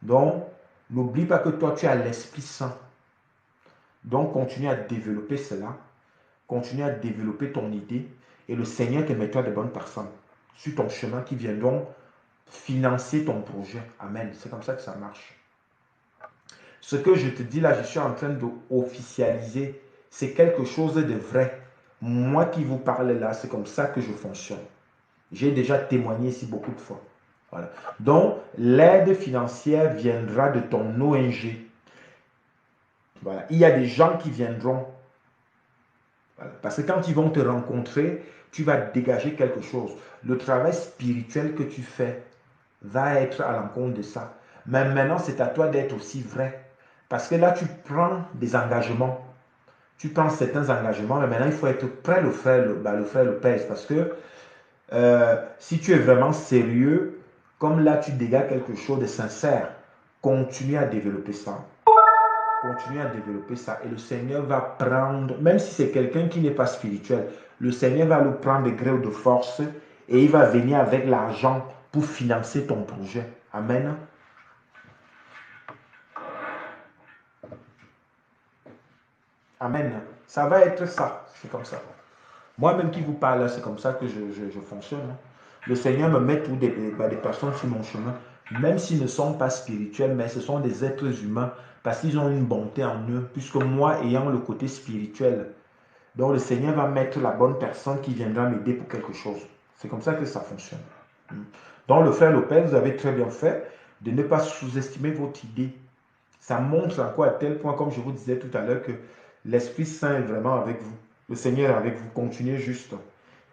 Donc, n'oublie pas que toi, tu as l'Esprit Saint. Donc, continue à développer cela. Continue à développer ton idée. Et le Seigneur te mettra de bonnes personnes sur ton chemin qui viendront financer ton projet. Amen. C'est comme ça que ça marche. Ce que je te dis là, je suis en train d'officialiser. C'est quelque chose de vrai. Moi qui vous parle là, c'est comme ça que je fonctionne. J'ai déjà témoigné ici beaucoup de fois. Voilà. Donc, l'aide financière viendra de ton ONG. Voilà. Il y a des gens qui viendront. Voilà. Parce que quand ils vont te rencontrer, tu vas dégager quelque chose. Le travail spirituel que tu fais va être à l'encontre de ça. Mais maintenant, c'est à toi d'être aussi vrai. Parce que là, tu prends des engagements. Tu prends certains engagements, mais maintenant, il faut être prêt à le faire, le pèse. Parce que si tu es vraiment sérieux, comme là, tu dégages quelque chose de sincère, continue à développer ça. Continue à développer ça. Et le Seigneur va prendre, même si c'est quelqu'un qui n'est pas spirituel, le Seigneur va le prendre de gré ou de force et il va venir avec l'argent pour financer ton projet. Amen. Amen. Ça va être ça. C'est comme ça. Moi-même qui vous parle, c'est comme ça que je fonctionne. Le Seigneur me met des personnes sur mon chemin, même s'ils ne sont pas spirituels, mais ce sont des êtres humains, parce qu'ils ont une bonté en eux, puisque moi, ayant le côté spirituel, donc le Seigneur va mettre la bonne personne qui viendra m'aider pour quelque chose. C'est comme ça que ça fonctionne. Donc le frère Lopez, vous avez très bien fait de ne pas sous-estimer votre idée. Ça montre encore à tel point, comme je vous disais tout à l'heure, que l'Esprit Saint est vraiment avec vous. Le Seigneur est avec vous. Continuez juste.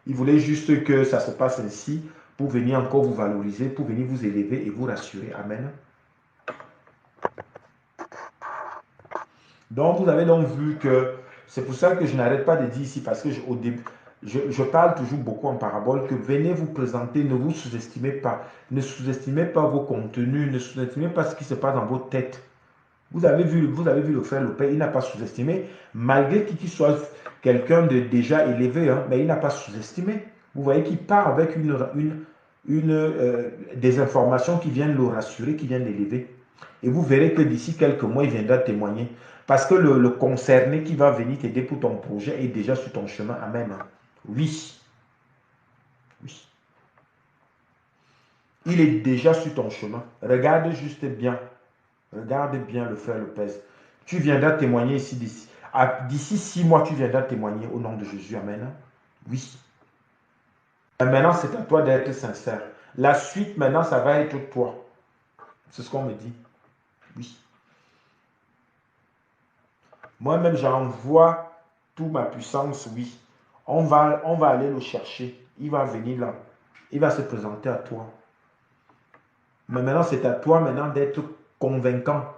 Il voulait juste que ça se passe ainsi pour venir encore vous valoriser, pour venir vous élever et vous rassurer. Amen. Donc, vous avez donc vu que c'est pour ça que je n'arrête pas de dire ici, parce que au début, je parle toujours beaucoup en parabole, que venez vous présenter, ne vous sous-estimez pas. Ne sous-estimez pas vos contenus, ne sous-estimez pas ce qui se passe dans votre tête. Vous avez vu le frère Lopez, il n'a pas sous-estimé, malgré qu'il soit quelqu'un de déjà élevé, hein, mais il n'a pas sous-estimé. Vous voyez qu'il part avec des informations qui viennent le rassurer, qui viennent l'élever. Et vous verrez que d'ici quelques mois, il viendra témoigner. Parce que le concerné qui va venir t'aider pour ton projet est déjà sur ton chemin. Amen. Oui. Oui. Il est déjà sur ton chemin. Regarde juste bien. Regarde bien le frère Lopez. Tu viendras témoigner ici d'ici. D'ici 6 mois, tu viendras témoigner au nom de Jésus. Amen. Oui. Et maintenant, c'est à toi d'être sincère. La suite, maintenant, ça va être toi. C'est ce qu'on me dit. Oui. Moi-même, j'envoie toute ma puissance, oui. On va aller le chercher. Il va venir là. Il va se présenter à toi. Mais maintenant, c'est à toi maintenant d'être convaincant.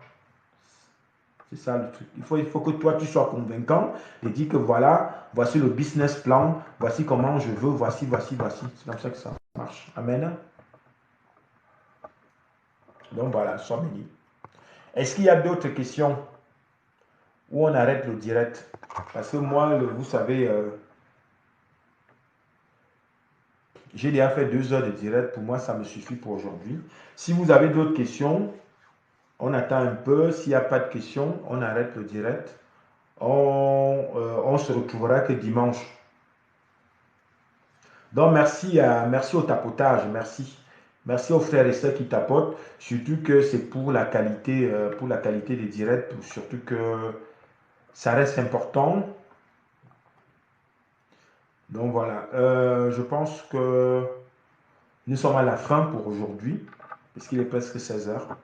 C'est ça le truc. Il faut que toi, tu sois convaincant et dire que voilà, voici le business plan, voici comment je veux, voici. C'est comme ça que ça marche. Amen. Donc voilà, sois béni. Est-ce qu'il y a d'autres questions ou on arrête le direct? Parce que moi, vous savez, j'ai déjà fait 2 heures de direct. Pour moi, ça me suffit pour aujourd'hui. Si vous avez d'autres questions, on attend un peu. S'il n'y a pas de questions, on arrête le direct. On se retrouvera que dimanche. Donc, merci au tapotage. Merci aux frères et sœurs qui tapotent. Surtout que c'est pour la qualité des directs. Surtout que ça reste important. Donc, voilà. Je pense que nous sommes à la fin pour aujourd'hui. Parce qu'il est presque 16 heures.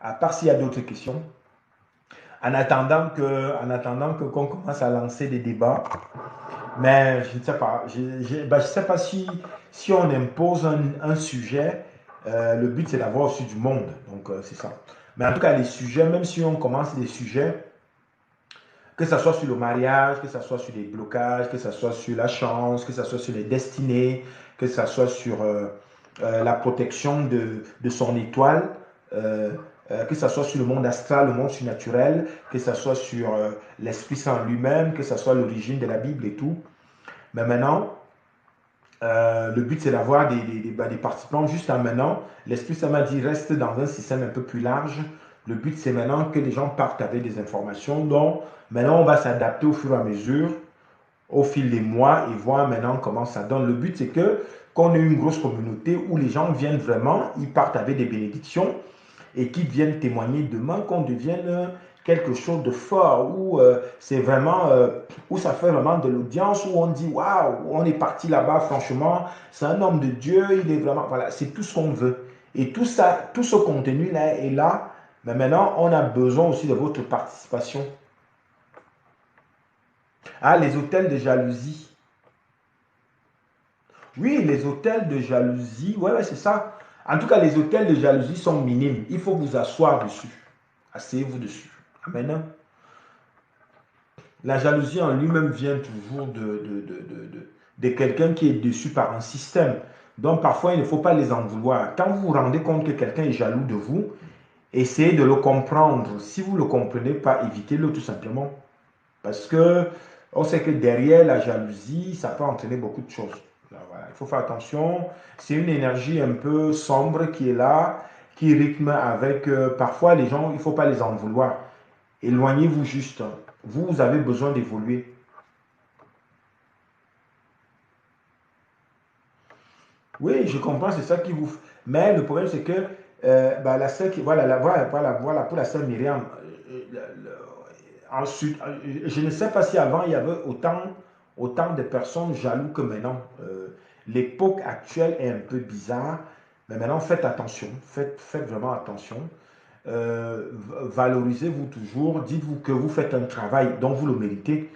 À part s'il y a d'autres questions. En attendant qu'on commence à lancer des débats. Mais je ne sais pas. Je sais pas si on impose un sujet, le but c'est d'avoir aussi du monde. Donc c'est ça. Mais en tout cas, les sujets, même si on commence des sujets, que ce soit sur le mariage, que ce soit sur les blocages, que ce soit sur la chance, que ce soit sur les destinées, que ce soit sur la protection de son étoile, que ce soit sur le monde astral, le monde surnaturel, que ce soit sur l'Esprit Saint lui-même, que ce soit l'origine de la Bible et tout. Mais maintenant, le but c'est d'avoir des participants. Juste à maintenant, l'Esprit Saint m'a dit reste dans un système un peu plus large. Le but c'est maintenant que les gens partent avec des informations. Donc maintenant on va s'adapter au fur et à mesure au fil des mois et voir maintenant comment ça donne. Le but, c'est que qu'on ait une grosse communauté où les gens viennent vraiment, ils partent avec des bénédictions et qu'ils viennent témoigner demain, qu'on devienne quelque chose de fort, où c'est vraiment, où ça fait vraiment de l'audience, où on dit waouh, on est parti là-bas, franchement, c'est un homme de Dieu, il est vraiment, voilà, c'est tout ce qu'on veut. Et tout ça, tout ce contenu-là est là, mais maintenant, on a besoin aussi de votre participation. Ah, les hôtels de jalousie. Oui, les hôtels de jalousie, ouais, ouais, c'est ça. En tout cas, les hôtels de jalousie sont minimes. Il faut vous asseoir dessus. Asseyez-vous dessus. Maintenant, la jalousie en lui-même vient toujours de quelqu'un qui est déçu par un système. Donc, parfois, il ne faut pas les en vouloir. Quand vous vous rendez compte que quelqu'un est jaloux de vous, essayez de le comprendre. Si vous ne le comprenez pas, évitez-le tout simplement. Parce que on sait que derrière la jalousie, ça peut entraîner beaucoup de choses. Là, voilà, il faut faire attention. C'est une énergie un peu sombre qui est là, qui rythme avec... parfois, les gens, il ne faut pas les en vouloir. Éloignez-vous juste. Vous avez besoin d'évoluer. Oui, je comprends, c'est ça qui vous... Mais le problème, c'est que la sœur qui... Voilà, voilà, pour la sœur Myriam. Ensuite, je ne sais pas si avant, il y avait autant de personnes jalouses que maintenant. L'époque actuelle est un peu bizarre, mais maintenant, faites attention. Faites vraiment attention. Valorisez-vous toujours. Dites-vous que vous faites un travail dont vous le méritez.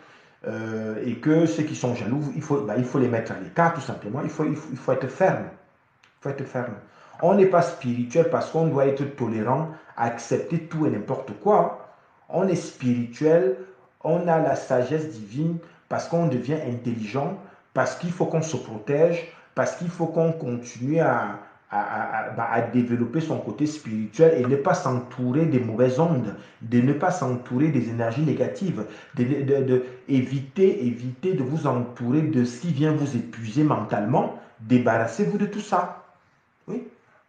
Et que ceux qui sont jaloux, il faut les mettre à l'écart, tout simplement. Il faut être ferme. Il faut être ferme. On n'est pas spirituel parce qu'on doit être tolérant, accepter tout et n'importe quoi. On est spirituel, on a la sagesse divine parce qu'on devient intelligent, parce qu'il faut qu'on se protège, parce qu'il faut qu'on continue à développer son côté spirituel et ne pas s'entourer des mauvaises ondes, de ne pas s'entourer des énergies négatives, éviter de vous entourer de ce qui vient vous épuiser mentalement. Débarrassez-vous de tout ça. Oui.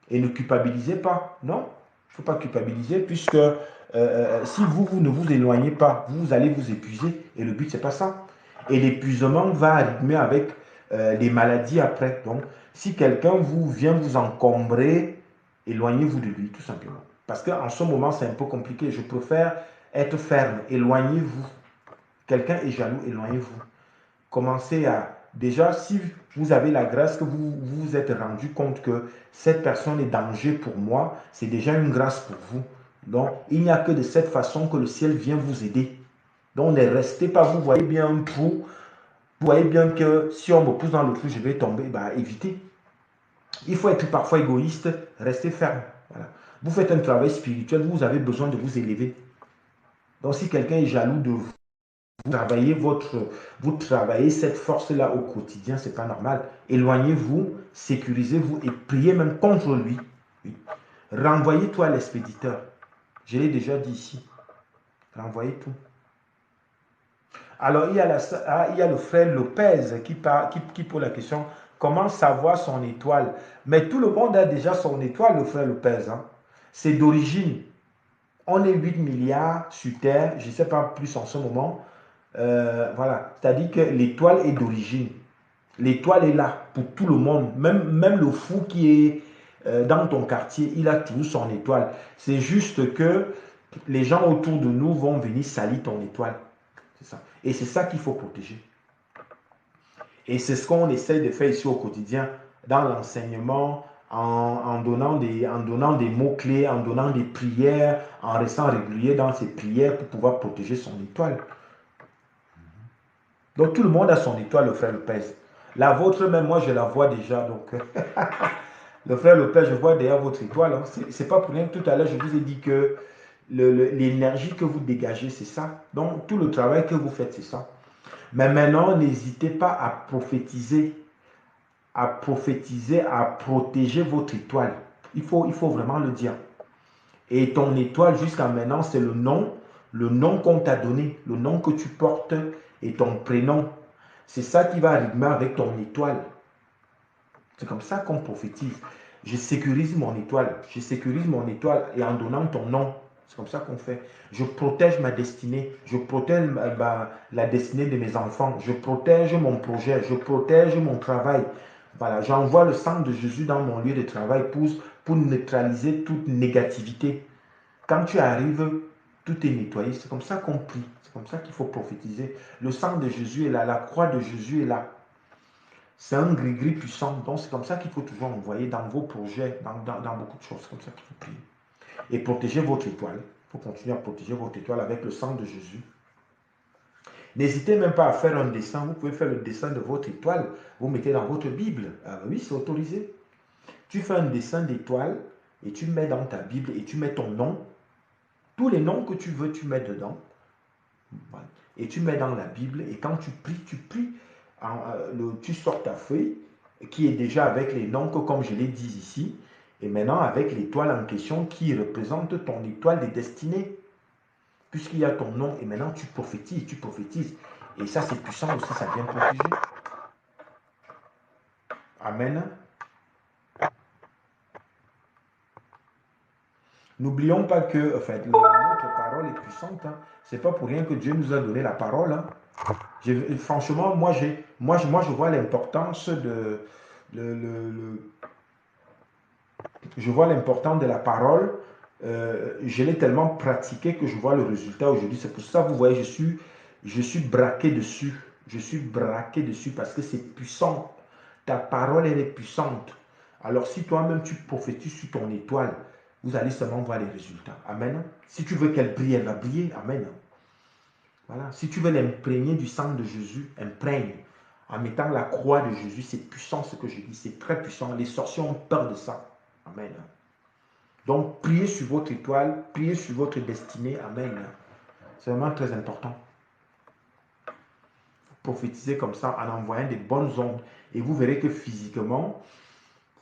Et ne culpabilisez pas. Non, il ne faut pas culpabiliser puisque si vous ne vous éloignez pas, vous allez vous épuiser. Et le but, ce n'est pas ça. Et l'épuisement va rythmer avec des maladies après. Donc, si quelqu'un vient vous encombrer, éloignez-vous de lui, tout simplement. Parce qu'en ce moment, c'est un peu compliqué. Je préfère être ferme. Éloignez-vous. Quelqu'un est jaloux, éloignez-vous. Commencez à... Déjà, si vous avez la grâce que vous vous êtes rendu compte que cette personne est danger pour moi, c'est déjà une grâce pour vous. Donc, il n'y a que de cette façon que le ciel vient vous aider. Donc, ne restez pas, vous voyez bien un trou, vous voyez bien que si on me pousse dans le trou, je vais tomber, bah, évitez. Il faut être parfois égoïste, restez ferme. Voilà. Vous faites un travail spirituel, vous avez besoin de vous élever. Donc, si quelqu'un est jaloux de vous, vous travaillez cette force-là au quotidien, c'est pas normal. Éloignez-vous, sécurisez-vous et priez même contre lui. Oui. Renvoyez-toi à l'expéditeur. Je l'ai déjà dit ici. Renvoyez tout. Alors, il y a le frère Lopez qui pose la question, comment savoir son étoile? Mais tout le monde a déjà son étoile, le frère Lopez. Hein. C'est d'origine. On est 8 milliards sur Terre, je ne sais pas plus en ce moment. Voilà, c'est-à-dire que l'étoile est d'origine. L'étoile est là pour tout le monde. Même le fou qui est dans ton quartier, il a toujours son étoile. C'est juste que les gens autour de nous vont venir salir ton étoile. C'est ça. Et c'est ça qu'il faut protéger. Et c'est ce qu'on essaye de faire ici au quotidien, dans l'enseignement, en donnant des mots-clés, en donnant des prières, en restant régulier dans ces prières pour pouvoir protéger son étoile. Donc tout le monde a son étoile, le frère Lopez. La vôtre, même moi, je la vois déjà. Donc, le frère Lopez, je vois derrière votre étoile. Hein. C'est pas pour rien que tout à l'heure, je vous ai dit que l'énergie que vous dégagez, c'est ça. Donc, tout le travail que vous faites, c'est ça. Mais maintenant, n'hésitez pas à prophétiser, à protéger votre étoile. Il faut vraiment le dire. Et ton étoile, jusqu'à maintenant, c'est le nom qu'on t'a donné, le nom que tu portes et ton prénom. C'est ça qui va rythmer avec ton étoile. C'est comme ça qu'on prophétise. Je sécurise mon étoile. Je sécurise mon étoile et en donnant ton nom. C'est comme ça qu'on fait. Je protège ma destinée. Je protège la destinée de mes enfants. Je protège mon projet. Je protège mon travail. Voilà, j'envoie le sang de Jésus dans mon lieu de travail pour neutraliser toute négativité. Quand tu arrives, tout est nettoyé. C'est comme ça qu'on prie. C'est comme ça qu'il faut prophétiser. Le sang de Jésus est là. La croix de Jésus est là. C'est un gris-gris puissant. Donc, c'est comme ça qu'il faut toujours envoyer dans vos projets, dans beaucoup de choses. C'est comme ça qu'il faut prier. Et protéger votre étoile. Il faut continuer à protéger votre étoile avec le sang de Jésus. N'hésitez même pas à faire un dessin. Vous pouvez faire le dessin de votre étoile. Vous mettez dans votre Bible. Ah oui, c'est autorisé. Tu fais un dessin d'étoile et tu mets dans ta Bible et tu mets ton nom. Tous les noms que tu veux, tu mets dedans. Voilà. Et tu mets dans la Bible. Et quand tu pries. Tu sors ta feuille qui est déjà avec les noms, comme je l'ai dit ici. Et maintenant, avec l'étoile en question qui représente ton étoile des destinées. Puisqu'il y a ton nom, et maintenant tu prophétises. Et ça, c'est puissant aussi, ça vient protéger. Amen. N'oublions pas que notre parole est puissante. Hein. Ce n'est pas pour rien que Dieu nous a donné la parole. Hein. Franchement, moi, je vois l'importance je vois l'importance de la parole. Je l'ai tellement pratiqué que je vois le résultat aujourd'hui. C'est pour ça, vous voyez, je suis braqué dessus. Je suis braqué dessus parce que c'est puissant. Ta parole, elle est puissante. Alors, si toi-même, tu prophétises sur ton étoile, vous allez seulement voir les résultats. Amen. Si tu veux qu'elle brille, elle va briller. Amen. Voilà. Si tu veux l'imprégner du sang de Jésus, imprègne. En mettant la croix de Jésus, c'est puissant ce que je dis. C'est très puissant. Les sorciers ont peur de ça. Amen. Donc, priez sur votre étoile, priez sur votre destinée. Amen. C'est vraiment très important. Prophétisez comme ça en envoyant des bonnes ondes. Et vous verrez que physiquement,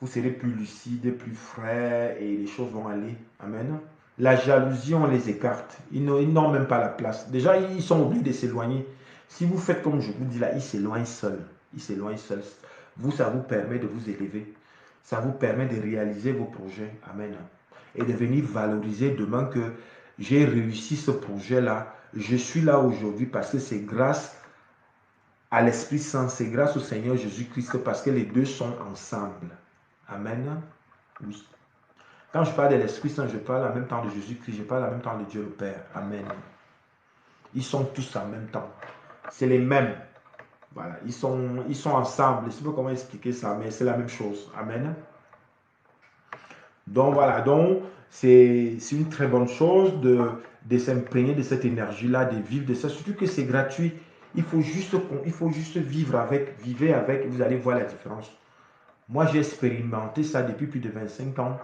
vous serez plus lucide, plus frais et les choses vont aller. Amen. La jalousie, on les écarte. Ils n'ont même pas la place. Déjà, ils sont obligés de s'éloigner. Si vous faites comme je vous dis là, ils s'éloignent seuls. Ils s'éloignent seuls. Vous, ça vous permet de vous élever. Ça vous permet de réaliser vos projets. Amen. Et de venir valoriser demain que j'ai réussi ce projet-là. Je suis là aujourd'hui parce que c'est grâce à l'Esprit Saint, c'est grâce au Seigneur Jésus-Christ parce que les deux sont ensemble. Amen. Oui. Quand je parle de l'Esprit Saint, je parle en même temps de Jésus-Christ, je parle en même temps de Dieu le Père. Amen. Ils sont tous en même temps. C'est les mêmes. Voilà. Ils sont ensemble. Je ne sais pas comment expliquer ça, mais c'est la même chose. Amen. Donc voilà, donc c'est une très bonne chose de s'imprégner de cette énergie-là, de vivre de ça, surtout que c'est gratuit. Il faut juste vivre avec, vivez avec, vous allez voir la différence. Moi, j'ai expérimenté ça depuis plus de 25 ans.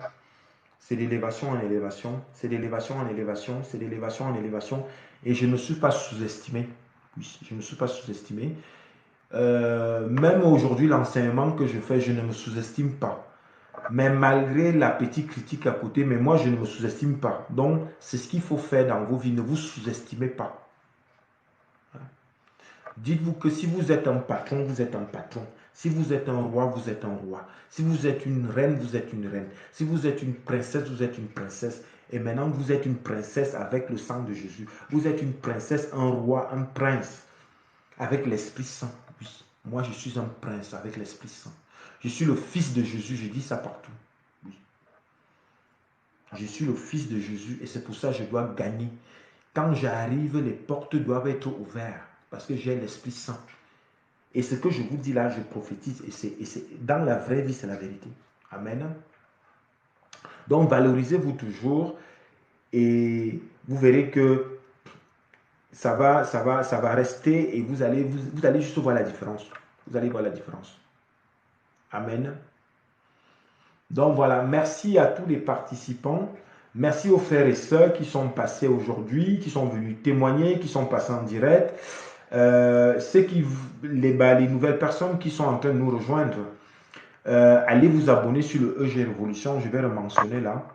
C'est d'élévation en élévation, c'est d'élévation en élévation, c'est d'élévation en élévation. Et je ne me suis pas sous-estimé. Oui, je ne me suis pas sous-estimé. Même aujourd'hui, l'enseignement que je fais, je ne me sous-estime pas. Mais malgré la petite critique à côté, mais moi, je ne me sous-estime pas. Donc, c'est ce qu'il faut faire dans vos vies. Ne vous sous-estimez pas. Dites-vous que si vous êtes un patron, vous êtes un patron. Si vous êtes un roi, vous êtes un roi. Si vous êtes une reine, vous êtes une reine. Si vous êtes une princesse, vous êtes une princesse. Et maintenant, vous êtes une princesse avec le sang de Jésus. Vous êtes une princesse, un roi, un prince avec l'Esprit Saint. Oui, moi, je suis un prince avec l'Esprit Saint. Je suis le fils de Jésus, je dis ça partout. Oui. Je suis le fils de Jésus et c'est pour ça que je dois gagner. Quand j'arrive, les portes doivent être ouvertes parce que j'ai l'Esprit Saint. Et ce que je vous dis là, je prophétise et dans la vraie vie, c'est la vérité. Amen. Donc, valorisez-vous toujours et vous verrez que ça va rester et vous allez juste voir la différence. Vous allez voir la différence. Amen. Donc voilà, merci à tous les participants. Merci aux frères et sœurs qui sont passés aujourd'hui, qui sont venus témoigner, qui sont passés en direct. Les nouvelles personnes qui sont en train de nous rejoindre, allez vous abonner sur le EG Révolution, je vais le mentionner là.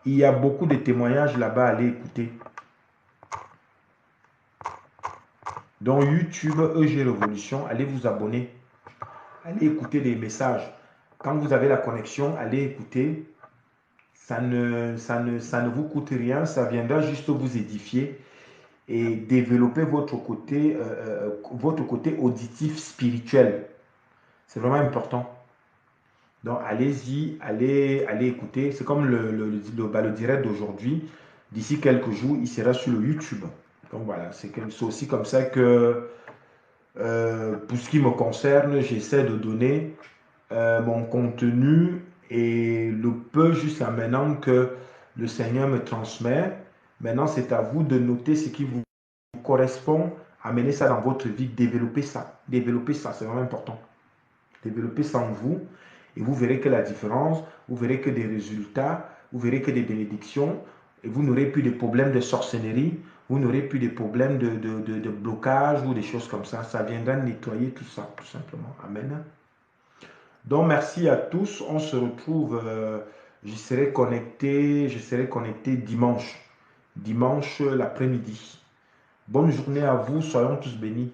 Il y a beaucoup de témoignages là-bas, allez écouter. Donc YouTube, EG Révolution, allez vous abonner. Allez écouter les messages. Quand vous avez la connexion, allez écouter. ça ne vous coûte rien, ça viendra juste vous édifier et développer votre côté auditif spirituel. C'est vraiment important. Donc, allez-y, allez écouter. C'est comme le direct d'aujourd'hui. D'ici quelques jours, il sera sur le YouTube. Donc, voilà, c'est aussi comme ça que, pour ce qui me concerne, j'essaie de donner mon contenu et le peu jusqu'à maintenant que le Seigneur me transmet. Maintenant, c'est à vous de noter ce qui vous correspond, amener ça dans votre vie, développer ça. Développer ça, c'est vraiment important. Développez ça en vous et vous verrez que la différence, vous verrez que des résultats, vous verrez que des bénédictions et vous n'aurez plus de problèmes de sorcellerie, vous n'aurez plus de problèmes de blocage ou des choses comme ça. Ça viendra nettoyer tout ça, tout simplement. Amen. Donc, merci à tous. On se retrouve, je serai connecté dimanche l'après-midi. Bonne journée à vous, soyons tous bénis.